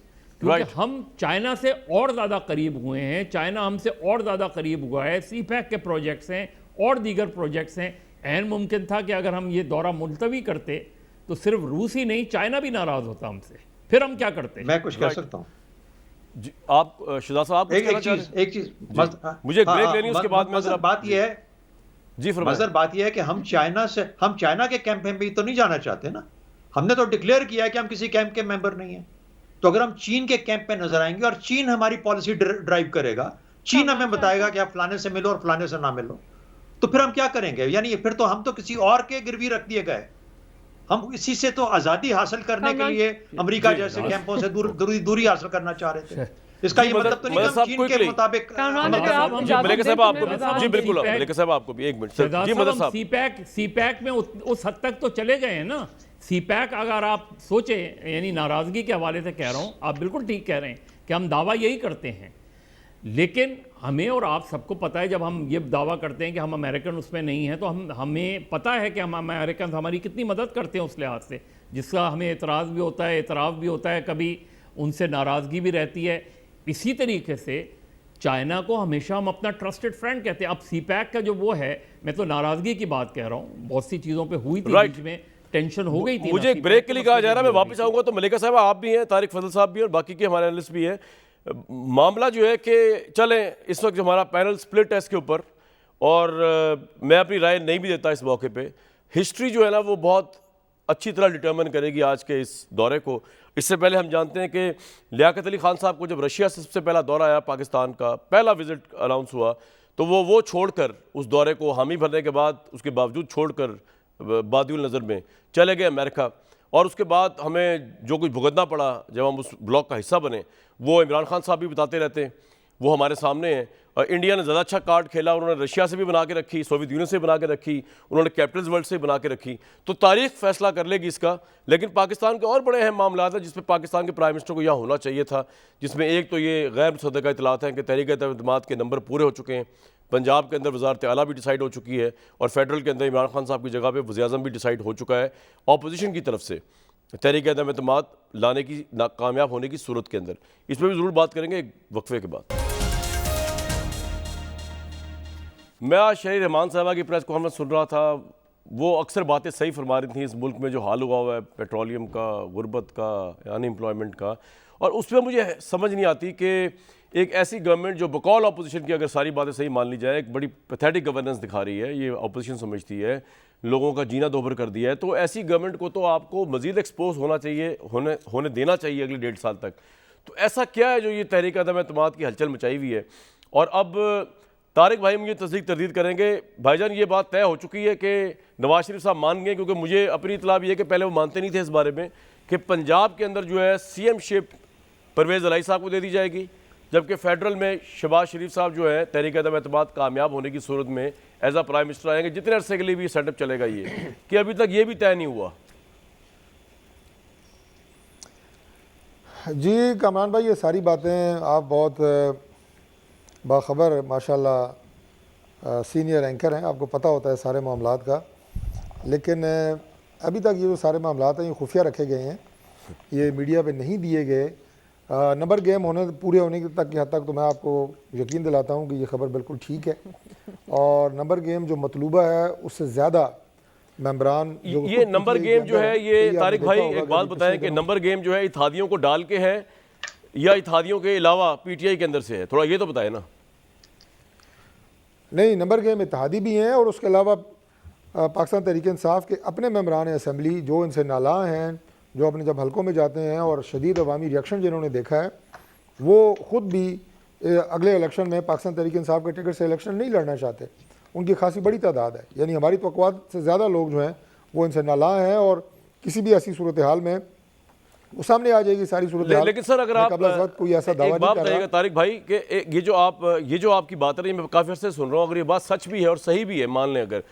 क्योंकि हम चाइना से और ज़्यादा करीब हुए हैं, चाइना हमसे और ज़्यादा करीब हुआ है। CPEC के प्रोजेक्ट्स हैं और दीगर प्रोजेक्ट्स हैं। ऐन मुमकिन था कि अगर हम ये दौरा मुलतवी करते तो सिर्फ रूस ही नहीं चाइना भी नाराज होता हमसे, फिर हम क्या करते? मैं कुछ कह सकता हूँ आप शहजाद साहब, एक चीज मुझे ब्रेक लेनी, उसके बाद में बात यह है जी फरमाइए। बात यह है कि हम चाइना के कैंप में भी तो नहीं जाना चाहते ना। हमने तो डिक्लेयर किया है कि हम किसी कैंप के मेंबर नहीं है। तो अगर हम चीन के कैंप पे नजर आएंगे और चीन हमारी पॉलिसी ड्राइव करेगा, चीन हमें बताएगा कि आप फलाने से मिलो और फलाने से ना मिलो, तो फिर हम क्या करेंगे? यानी फिर तो हम तो किसी और के गिरवी रख दिए गए। हम इसी से तो आज़ादी हासिल करने के लिए अमेरिका जैसे कैंपों से दूरी हासिल करना चाह रहे थे। इसका ये मतलब तो नहीं कि हम चीन के मुताबिक। मलिक साहब आपको जी बिल्कुल, मलिक साहब आपको भी एक मिनट जी। मदद साहब, CPEC में उस हद तक तो चले गए हैं ना। CPEC अगर आप सोचें, यानी नाराजगी के हवाले से कह रहा हूं, आप बिल्कुल ठीक कह रहे हैं कि हम दावा यही करते हैं, लेकिन हमें और आप सबको पता है, जब हम ये दावा करते हैं कि हम अमेरिकन उसमें नहीं हैं, तो हमें पता है कि हम अमेरिकन हमारी कितनी मदद करते हैं उस लिहाज से, जिसका हमें एतराज़ भी होता है, एतराफ़ भी होता है, कभी उनसे नाराज़गी भी रहती है। इसी तरीके से चाइना को हमेशा हम अपना ट्रस्टेड फ्रेंड कहते हैं। अब सीपैक का जो वो है, मैं तो नाराज़गी की बात कह रहा हूँ, बहुत सी चीज़ों पे हुई थी बीच में, टेंशन हो गई थी। मुझे एक ब्रेक के लिए कहा जा रहा है, मैं वापस आऊँगा। तो मलिका साहब आप भी हैं, तारिक फजल साहब भी हैं, और बाकी के हमारे एनालिस्ट भी हैं। मामला जो है कि चलें, इस वक्त हमारा पैनल स्प्लिट है इसके ऊपर, और मैं अपनी राय नहीं भी देता इस मौके पे। हिस्ट्री जो है ना वो बहुत अच्छी तरह डिटर्मिन करेगी आज के इस दौरे को। इससे पहले हम जानते हैं कि लियाकत अली खान साहब को जब रशिया से सबसे पहला दौरा आया, पाकिस्तान का पहला विजिट अनाउंस हुआ, तो वो छोड़कर उस दौरे को हामी भरने के बाद, उसके बावजूद छोड़कर बादियुल नज़र में चले गए अमेरिका। और उसके बाद हमें जो कुछ भुगतना पड़ा जब हम उस ब्लॉक का हिस्सा बने, वो इमरान खान साहब भी बताते रहते हैं, वो हमारे सामने हैं। इंडिया ने ज़्यादा अच्छा कार्ड खेला, उन्होंने रशिया से भी बना के रखी, सोवियत यूनियन से बना के रखी, उन्होंने कैपिटल्स वर्ल्ड से बना के रखी। तो तारीख फैसला कर लेगी इसका। लेकिन पाकिस्तान के और बड़े अहम मामला हैं जिसमें पाकिस्तान के प्राइम मिनिस्टर को यहाँ होना चाहिए था, जिसमें एक तो ये गैर मुसद्दक़ा इतलात हैं कि तहरीक-ए-एतमाद के नंबर पूरे हो चुके हैं। पंजाब के अंदर वज़ारत आला भी डिसाइड हो चुकी है, और फेडरल के अंदर इमरान खान साहब की जगह पे वज़ीर-ए-आज़म भी डिसाइड हो चुका है अपोजिशन की तरफ से तहरीक-ए-एतमाद लाने की कामयाब होने की सूरत के अंदर। इस पर भी ज़रूर बात करेंगे एक वक्फे के बाद। मैं आज शहरी रहमान साहबा की प्रेस कॉन्फ्रेंस सुन रहा था, वो अक्सर बातें सही फरमा रही थी इस मुल्क में जो हाल हुआ हुआ है पेट्रोलियम का, गुर्बत का, अनएम्प्लॉयमेंट का। और उसमें मुझे समझ नहीं आती कि एक ऐसी गवर्नमेंट जो बकौल अपोजिशन की, अगर सारी बातें सही मान ली जाए, एक बड़ी पैथेटिक गवर्नेंस दिखा रही है, ये अपोजिशन समझती है, लोगों का जीना दोभर कर दिया है, तो ऐसी गवर्नमेंट को तो आपको मज़ीद एक्सपोज होना चाहिए, होने देना चाहिए अगले 1.5 साल तक। तो ऐसा क्या है जो ये तहरीक-ए-एतमाद की हलचल मचाई हुई है? और अब तारिक भाई मुझे तस्दीक तरदीद करेंगे, भाईजान ये बात तय हो चुकी है कि नवाज शरीफ साहब मान गए, क्योंकि मुझे अपनी इतला भी है कि पहले वो मानते नहीं थे इस बारे में, कि पंजाब के अंदर जो है CM शिप परवेज़ इलाही साहब को दे दी जाएगी, जबकि फेडरल में शहबाज शरीफ साहब जो है तहरीक-ए-एतमाद कामयाब होने की सूरत में एज आ प्राइम मिनिस्टर आएंगे। जितने अरसे के लिए भी सेटअप चलेगा ये, कि अभी तक ये भी तय नहीं हुआ। जी कामरान भाई, ये सारी बातें आप बहुत बाखबर माशाल्लाह सीनियर एंकर हैं, आपको पता होता है सारे मामलात का। लेकिन अभी तक ये जो सारे मामलात हैं ये खुफिया रखे गए हैं, ये मीडिया पे नहीं दिए गए। नंबर गेम पूरे होने तक की हद तक तो मैं आपको यकीन दिलाता हूँ कि ये खबर बिल्कुल ठीक है, और नंबर गेम जो मतलूबा है उससे ज़्यादा मेंबरान जो ये नंबर गेम जो है, ये तारिक भाई एक बात बताएं कि नंबर गेम जो है इत्तेहादियों को डाल के है या इत्तेहादियों के अलावा PTI के अंदर से है, थोड़ा ये तो बताएं ना। नहीं, नंबर गेम इत्तेहादी भी हैं, और उसके अलावा पाकिस्तान तहरीक इंसाफ के अपने मेंबरान असम्बली जो इनसे नाला हैं, जो अपने जब हलकों में जाते हैं और शदीद अवामी रिएक्शन जिन्होंने देखा है, वो ख़ुद भी अगले इलेक्शन में पाकिस्तान तहरीक इंसाफ के टिकट से इलेक्शन नहीं लड़ना चाहते। उनकी खासी बड़ी तादाद है, यानी हमारी तवक्कुआत से ज़्यादा लोग जो हैं वो इनसे नाला हैं, और किसी भी ऐसी सूरत हाल में वो सामने आ जाएगी सारी सूरत हाल। लेकिन सर अगर आप कोई ऐसा दावा नहीं कर रहा तारिक भाई कि ये जो आपकी बात है, मैं काफ़ी अर्से सुन रहा हूँ, अगर ये बात सच भी है और सही भी है, मान लें अगर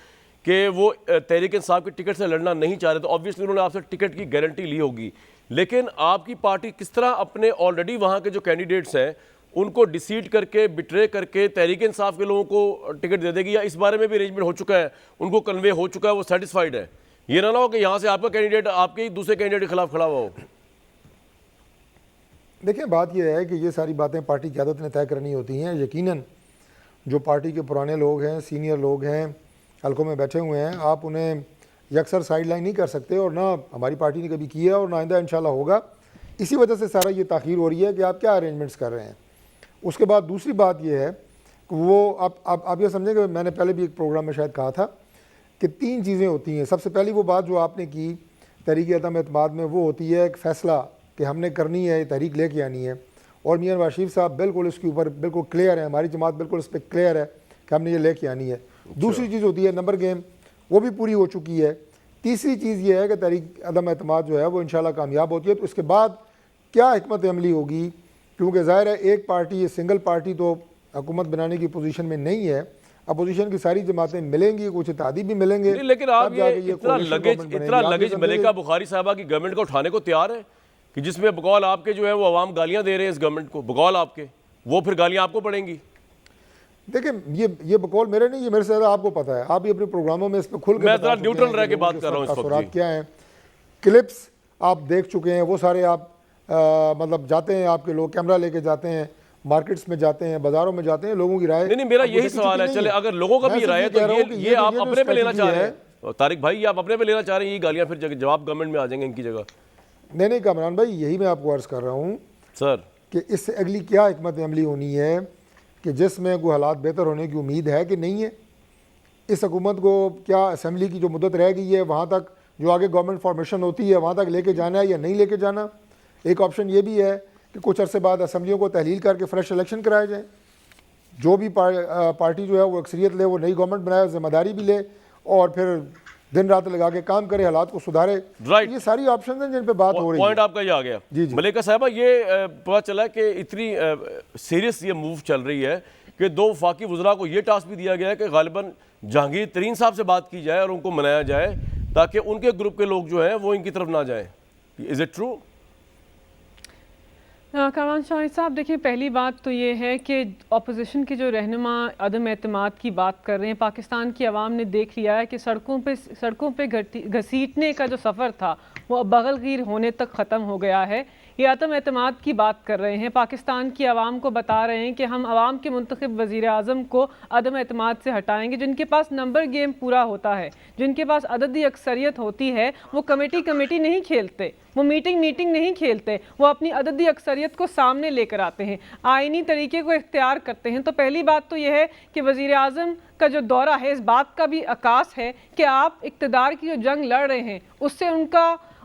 कि वो तहरीक इंसाफ के टिकट से लड़ना नहीं चाह रहे, तो ऑब्वियसली उन्होंने आपसे टिकट की गारंटी ली होगी। लेकिन आपकी पार्टी किस तरह अपने ऑलरेडी वहाँ के जो कैंडिडेट्स हैं उनको डिसीड करके, बिट्रे करके तहरीक इंसाफ के लोगों को टिकट दे देगी, या इस बारे में भी अरेंजमेंट हो चुका है, उनको कन्वे हो चुका है, वो सेटिस्फाइड है? ये ना हो कि यहाँ से आपका कैंडिडेट आपके ही दूसरे कैंडिडेट के खिलाफ खड़ा हुआ हो। देखिए, बात यह है कि ये सारी बातें पार्टी क़यादत ने तय करनी होती हैं। यकीनन जो पार्टी के पुराने लोग हैं, सीनियर लोग हैं, हल्कों में बैठे हुए हैं, आप उन्हें यकसर साइड लाइन नहीं कर सकते, और ना हमारी पार्टी ने कभी किया और ना आइंदा इंशाल्लाह होगा। इसी वजह से सारा ये ताख़ीर हो रही है कि आप क्या अरेंजमेंट्स कर रहे हैं। उसके बाद दूसरी बात यह है कि वो आप ये समझें कि मैंने पहले भी एक प्रोग्राम में शायद कहा था कि 3 चीज़ें होती हैं। सबसे पहली वो बात जो आपने की तहरीक-ए-एतमाद में, वो होती है एक फ़ैसला कि हमने करनी है, तहरीक लेके आनी है, और मियां नवाज शरीफ साहब बिल्कुल इसके ऊपर बिल्कुल क्लियर है, हमारी जमात बिल्कुल इस पर क्लियर है कि हमने ये लेके आनी है। दूसरी चीज़ होती है नंबर गेम, वो भी पूरी हो चुकी है। तीसरी चीज़ ये है कि तहरीक-ए-एतमाद जो है वो इंशाल्लाह कामयाब होती है। तो इसके बाद क्या हिकमत अमली होगी, क्योंकि ज़ाहिर है एक पार्टी, ये सिंगल पार्टी तो हुकूमत बनाने की पोजीशन में नहीं है, अपोजिशन की सारी जमातें मिलेंगी, कुछ इत्तेहादी भी मिलेंगे। लेकिन आप ये इतना लगेज मलिका बुखारी साहबा की गवर्नमेंट को उठाने को तैयार है कि जिसमें बकौल आपके जो है वो अवाम गालियां दे रहे हैं इस गवर्नमेंट को, बकौल आपके वो फिर गालियां आपको पड़ेंगी। देखिए ये बकौल मेरे नहीं, ये मेरे से ज़्यादा आपको पता है, आप भी अपने प्रोग्रामों में इस पर खुल के मैं बता जरा चुके न्यूट्रल हैं रह कि के लोगों बात कर रहा हूं इस वक्त तासुरात जी। क्या हैं, क्लिप्स आप देख चुके हैं, वो सारे आप मतलब जाते हैं, आपके लोग कैमरा लेके जाते हैं, मार्केट्स में जाते हैं, बाजारों में जाते हैं, लोगों की राय नहीं मेरा आपको यही देखी सवाल चुकी है। नहीं चले अगर लोगों का मैं भी सिर्फ राय है कह तो रहा हूं कि ये आप जो अपने पे लेना strategy चाह रहे है, हैं तारिक भाई, ये आप अपने पे लेना चाह रहे हैं, ये गालियां फिर जवाब गवर्नमेंट में आ जाएंगे इनकी जगह। नहीं कामरान भाई, यही मैं आपको अर्ज़ कर रहा हूँ सर कि इससे अगली क्या हिकमत अमली होनी है कि जिसमें कोई हालात बेहतर होने की उम्मीद है कि नहीं है। इस हुकूमत को क्या असम्बली की जो मुद्दत रह गई है वहाँ तक, जो आगे गवर्नमेंट फॉर्मेशन होती है वहाँ तक लेके जाना है या नहीं लेके जाना। एक ऑप्शन ये भी है कि कुछ अरसे बाद असम्बलियों को तहलील करके फ्रेश इलेक्शन कराए जाएँ, जो भी पार्टी जो है वो अक्सरियत ले, वो नई गवर्नमेंट बनाए, जिम्मेदारी भी ले और फिर दिन रात लगा के काम करे, हालात को सुधारे। राइट, ये सारी ऑप्शन हैं जिन पे बात हो रही है। पॉइंट आपका ये आ गया। जी जी। मलिका साहबा, ये पता चला कि इतनी सीरियस ये मूव चल रही है कि 2 वफाकी वज़रा को ये टास्क भी दिया गया है कि गालिबन जहांगीर तरीन साहब से बात की जाए और उनको मनाया जाए ताकि उनके ग्रुप के लोग जो हैं वो इनकी तरफ ना जाएं। Is it true? Kamran Shahid साहब, देखिए पहली बात तो ये है कि अपोजिशन के जो रहनुमा अदम एतमाद की बात कर रहे हैं, पाकिस्तान की आवाम ने देख लिया है कि सड़कों पे घसीटने का जो सफ़र था वो अब बगलगीर होने तक ख़त्म हो गया है। ये अदम एतमाद की बात कर रहे हैं, पाकिस्तान की आवाम को बता रहे हैं कि हम आवाम के मुंतखब वज़ीर आज़म को अदम एतमाद से हटाएंगे। जिनके पास नंबर गेम पूरा होता है, जिनके पास अददी अक्सरियत होती है, वो कमेटी नहीं खेलते, वो मीटिंग नहीं खेलते, वो अपनी अददी अक्सरियत को सामने लेकर आते हैं, आईनी तरीके को इख्तियार करते हैं। तो पहली बात तो यह है कि वज़ीर आज़म का जो दौरा है इस बात का भी अकास है कि आप इक़्तिदार की जो जंग लड़ रहे हैं उससे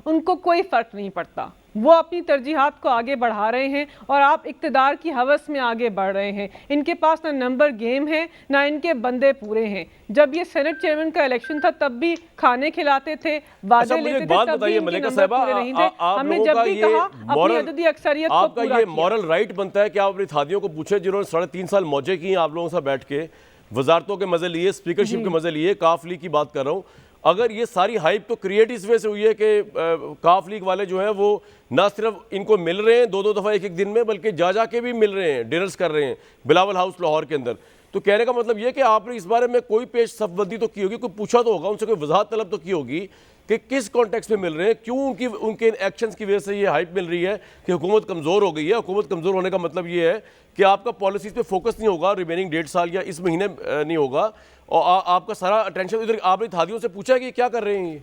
उनको कोई फ़र्क नहीं पड़ता। वो अपनी तरजीहात को आगे बढ़ा रहे हैं और आप इक़्तिदार की हवस में आगे बढ़ रहे हैं। इनके पास ना नंबर गेम है, ना इनके बंदे पूरे हैं। जब ये सेनेट चेयरमैन का इलेक्शन था तब भी खाने खिलाते थे, वादे लेते थे, तब भी इनके नंबर पूरे नहीं थे। हमने जब भी कहा अपनी अददी अक्सरियत को पूरा किया। आपका ये मॉरल राइट बनता है कि आप अपनी थादियों को पूछे जिन्होंने 3.5 साल मौजे की हैं आप लोगों से बैठ के, वजारतों के मजे लिए, स्पीकरशिप के मजे लिए, काफ लीग की बात कर रहा हूँ। अगर ये सारी हाइप तो क्रिएट इस वजह से हुई है कि काफ लीग वाले जो हैं वो ना सिर्फ इनको मिल रहे हैं 2-2 दफ़ा एक दिन में, बल्कि जा के भी मिल रहे हैं, डिनर्स कर रहे हैं बिलावल हाउस लाहौर के अंदर। तो कहने का मतलब ये कि आपने इस बारे में कोई पेश सफबंदी तो की होगी, कोई पूछा तो होगा उनसे, कोई वजाहत तलब तो की होगी कि किस कॉन्टेक्स्ट में मिल रहे हैं, क्यों उनके एक्शंस की वजह से ये हाइप मिल रही है कि हुकूमत कमज़ोर हो गई है। हुकूमत कमज़ोर होने का मतलब ये है कि आपका पॉलिसीज़ पे फोकस नहीं होगा रिमेनिंग 1.5 साल या इस महीने नहीं होगा, और आपका सारा अटेंशन इधर। आपने इत्तेहादियों से पूछा कि क्या कर रहे हैं ये?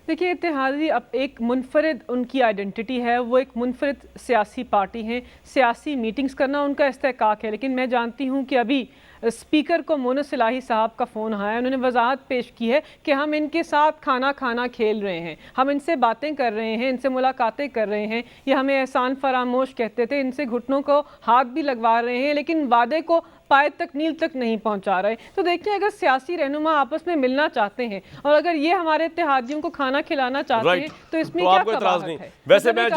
देखिए, इत्तेहादी अब एक मुनफरिद उनकी आइडेंटिटी है, वो एक मुनफरिद सियासी पार्टी हैं, सियासी मीटिंग्स करना उनका इस्तेहकाक है। लेकिन मैं जानती हूँ कि अभी स्पीकर को मोनस इलाही साहब का फ़ोन आया, उन्होंने वजाहत पेश की है कि हम इनके साथ खाना खेल रहे हैं, हम इनसे बातें कर रहे हैं, इनसे मुलाकातें कर रहे हैं। ये हमें एहसान फरामोश कहते थे, इनसे घुटनों को हाथ भी लगवा रहे हैं, लेकिन वादे को पाए तक नील तक नहीं पहुंचा रहे। तो देखिए, अगर सियासी रहनुमा आपस में मिलना चाहते हैं और अगर ये हमारे इत्तेहादियों को खाना खिलाना चाहते हैं तो इसमें क्या कबाहत है? वैसे मैं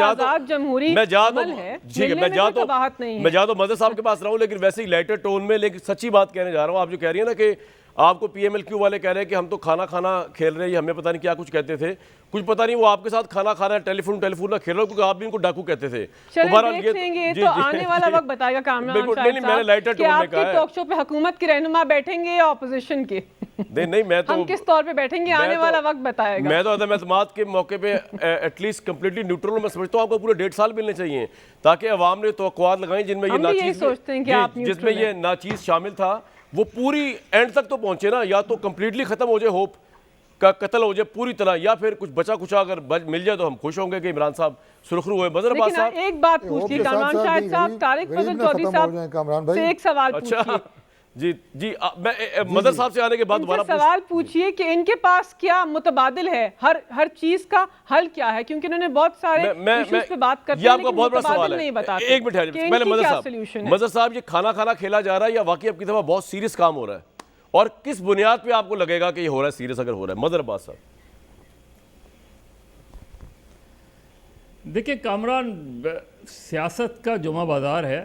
जमहूरी मैं जा तो मदर साहब के पास रहा हूं, लेकिन वैसे ही लाइटर टोन में, लेकिन सच्ची बात कहने जा रहा हूं। आप जो कह रही है ना कि आपको PMLQ वाले कह रहे हैं कि हम तो खाना खेल रहे हैं, हमें पता नहीं क्या कुछ कहते थे, कुछ पता नहीं वो आपके साथ खाना खा रहे हैं, टेलीफोन ना खेल रहे हो, क्योंकि आप भी इनको डाकू कहते थे। तो आने वाला वक्त बताएगा कामरान शाहिद साहब, टॉक शो पे हुकूमत के रहनुमा बैठेंगे या ऑपोजिशन के? नहीं मैं तो हम किस तौर पे बैठेंगे आने वाला वक्त बताएगा। मैं तो अदम एतमाद के मौके पे एटलीस्ट कंप्लीटली न्यूट्रल मैं समझता हूँ आपको पूरे 1.5 साल मिलने चाहिए ताकि अवाम ने तवक्कुआत लगाई जिनमें ये नाचीज़, जिसमें ये नाचीज़ शामिल था, वो पूरी एंड तक तो पहुंचे ना। या तो कंप्लीटली खत्म हो जाए, होप का कत्ल हो जाए पूरी तरह, या फिर कुछ बचा कुछ अगर मिल जाए तो हम खुश होंगे कि इमरान साहब सुरखरू हुए। मजर अब्बास साहब, एक बात पूछिए कामरान शाहिद साहब, तारिक फजल चौधरी साहब से एक सवाल पूछिए। जी मैं मदर साहब से आने के बाद दोबारा सवाल पूछिए कि इनके पास क्या मुतबादिल है, हर चीज का हल क्या है, क्योंकि उन्होंने बहुत सारे इश्यूज पे बात करते हैं लेकिन मुतबादिल नहीं बताते। एक मिनट पहले मदर साहब, ये खाना खेला जा रहा है या वाकई आपकी तरफ बहुत सीरियस काम हो रहा है, और किस बुनियाद पे आपको लगेगा कि ये हो रहा है सीरियस अगर हो रहा है? मदर अब्बास साहब, देखिए कामरान, सियासत का जुमा बाजार है।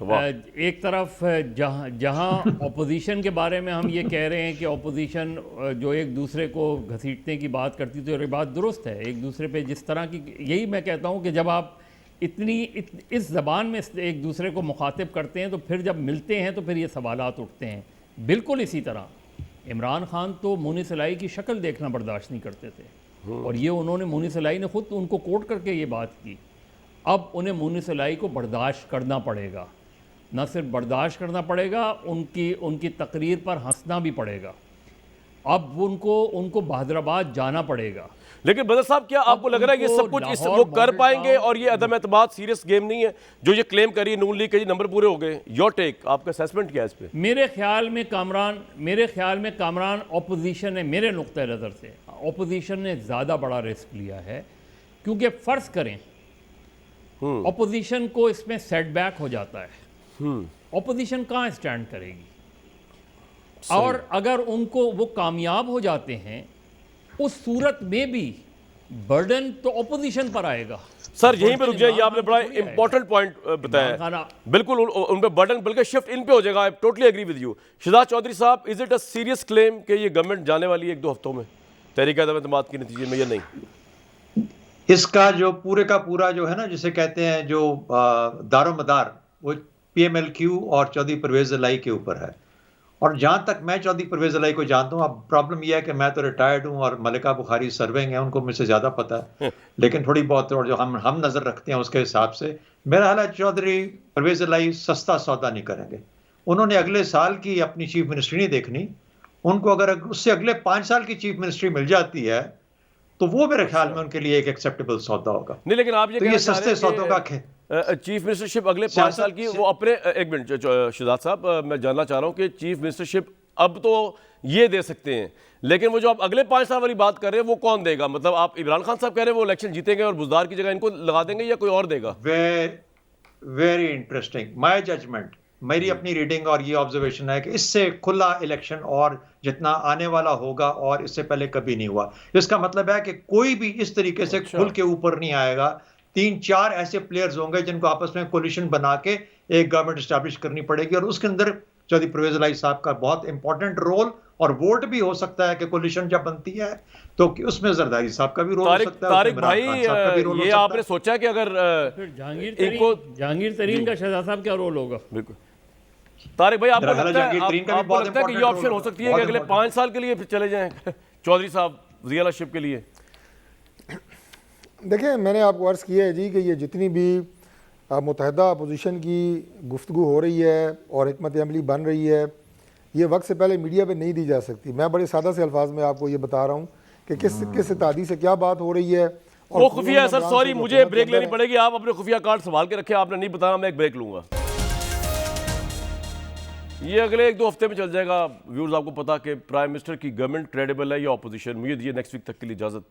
एक तरफ जहां अपोजिशन के बारे में हम ये कह रहे हैं कि अपोजिशन जो एक दूसरे को घसीटने की बात करती, तो ये बात दुरुस्त है। एक दूसरे पे जिस तरह की, यही मैं कहता हूं कि जब आप इस ज़बान में एक दूसरे को मुखातिब करते हैं, तो फिर जब मिलते हैं तो फिर ये सवालात उठते हैं। बिल्कुल इसी तरह इमरान खान तो मुनीस इलाही की शक्ल देखना बर्दाश्त नहीं करते थे, और ये उन्होंने मुनीस इलाही ने खुद उनको कोट करके ये बात की। अब उन्हें मुनीस इलाही को बर्दाश्त करना पड़ेगा, न सिर्फ बर्दाश्त करना पड़ेगा, उनकी तकरीर पर हंसना भी पड़ेगा। अब उनको बहादुराबाद जाना पड़ेगा। लेकिन बदर साहब, क्या आपको लग रहा है ये सब कुछ वो कर पाएंगे और ये अदम एतमाद सीरियस गेम नहीं है जो ये क्लेम करिए नून लीग के जी नंबर पूरे हो गए? योर टेक, आपका असेसमेंट क्या है इस पे? मेरे ख्याल में कामरान ऑपोजिशन ने, मेरे नुक्ते नज़र से ऑपोजिशन ने ज़्यादा बड़ा रिस्क लिया है, क्योंकि फ़र्ज़ करें ऑपोजिशन को इसमें सेटबैक हो जाता है, ऑपोजिशन कहाँ स्टैंड करेगी? और अगर उनको वो कामयाब हो जाते हैं, उस सूरत में भी बर्डन तो ऑपोजिशन पर आएगा। सर यहीं पे रुक जाइए, आपने बड़ा इंपॉर्टेंट पॉइंट बताया। बिल्कुल उन पे बर्डन बल्कि शिफ्ट इन पे हो जाएगा। I totally agree with you. Shahzad Chaudhry साहब, is it a serious claim कि ये गवर्नमेंट जाने वाली है 1-2 हफ्तों में तहरीक अदम एतमाद के नतीजे में, या नहीं? इसका जो पूरे का पूरा जो है ना, जिसे कहते हैं जो दारोमदार, वो PMLQ और चौधरी परवेज इलाही के ऊपर है। और जहां तक मैं चौधरी परवेज इलाही को जानता हूं, अब प्रॉब्लम यह है कि मैं तो रिटायर्ड हूं और मलिका बुखारी सर्विंग है, उनको मुझसे ज्यादा पता है, लेकिन थोड़ी बहुत और जो हम नजर रखते हैं उसके हिसाब से मेरा हाल है, चौधरी परवेज इलाही सस्ता सौदा नहीं करेंगे। उन्होंने अगले साल की अपनी चीफ मिनिस्ट्री नहीं देखनी, उनको अगर उससे अगले 5 साल की चीफ मिनिस्ट्री मिल जाती है तो वो मेरे ख्याल में उनके लिए एक एक्सेप्टेबल सौदा होगा। नहीं, लेकिन आप ये सस्ते सौदों का चीफ मिनिस्टरशिप अगले 5 साल की, वो अपने, एक मिनट शहजाद साहब, मैं जानना चाह रहा हूँ कि चीफ मिनिस्टरशिप अब तो ये दे सकते हैं, लेकिन वो जो आप अगले 5 साल वाली बात कर रहे हैं वो कौन देगा? मतलब आप इमरान खान साहब कह रहे हैं वो इलेक्शन जीतेंगे और बुजदार की जगह इनको लगा देंगे, या कोई और देगा? Very interesting. माय जजमेंट, मेरी अपनी रीडिंग और ये ऑब्जर्वेशन है कि इससे खुला इलेक्शन और जितना आने वाला होगा और इससे पहले कभी नहीं हुआ। इसका मतलब है कि कोई भी इस तरीके से खुल के ऊपर नहीं आएगा। 3-4 ऐसे प्लेयर्स होंगे जिनको आपस में कोलिशन बना के एक गवर्नमेंट एस्टैब्लिश करनी पड़ेगी, और उसके अंदर चौधरी परवेज इलाही साहब का बहुत इंपॉर्टेंट रोल और वोट भी हो सकता है कि कोलिशन जब बनती है तो उसमें जरदारी साहब का भी रोल हो सकता है। तारिक भाई, ये आपने सोचा कि अगर जहांगीर तरीन का शहजाद साहब क्या रोल होगा? बिल्कुल तारिक भाई, आपको लगता है कि ये ऑप्शन हो सकती है कि अगले 5 साल के लिए फिर चले जाएं चौधरी साहब रियलशिप के लिए? देखिए, मैंने आपको अर्ज़ किया है जी कि ये जितनी भी मुतहदा अपोजिशन की गुफ्तगू हो रही है और हिकमत अमली बन रही है, ये वक्त से पहले मीडिया पे नहीं दी जा सकती। मैं बड़े सादा से अल्फाज में आपको ये बता रहा हूँ कि किस तादी से क्या बात हो रही है। और वो खुफिया है सर, सॉरी मुझे ब्रेक लेनी पड़ेगी। आप अपने खुफिया कार्ड संभाल के रखें, आपने नहीं बताया, मैं एक ब्रेक लूँगा। ये अगले 1-2 हफ्ते में चल जाएगा। व्यूअर्स, आपको पता कि प्राइम मिनिस्टर की गवर्नमेंट क्रेडिबल है या ऑपोजिशन? मुझे दिए नेक्स्ट वीक तक के लिए इजाज़त।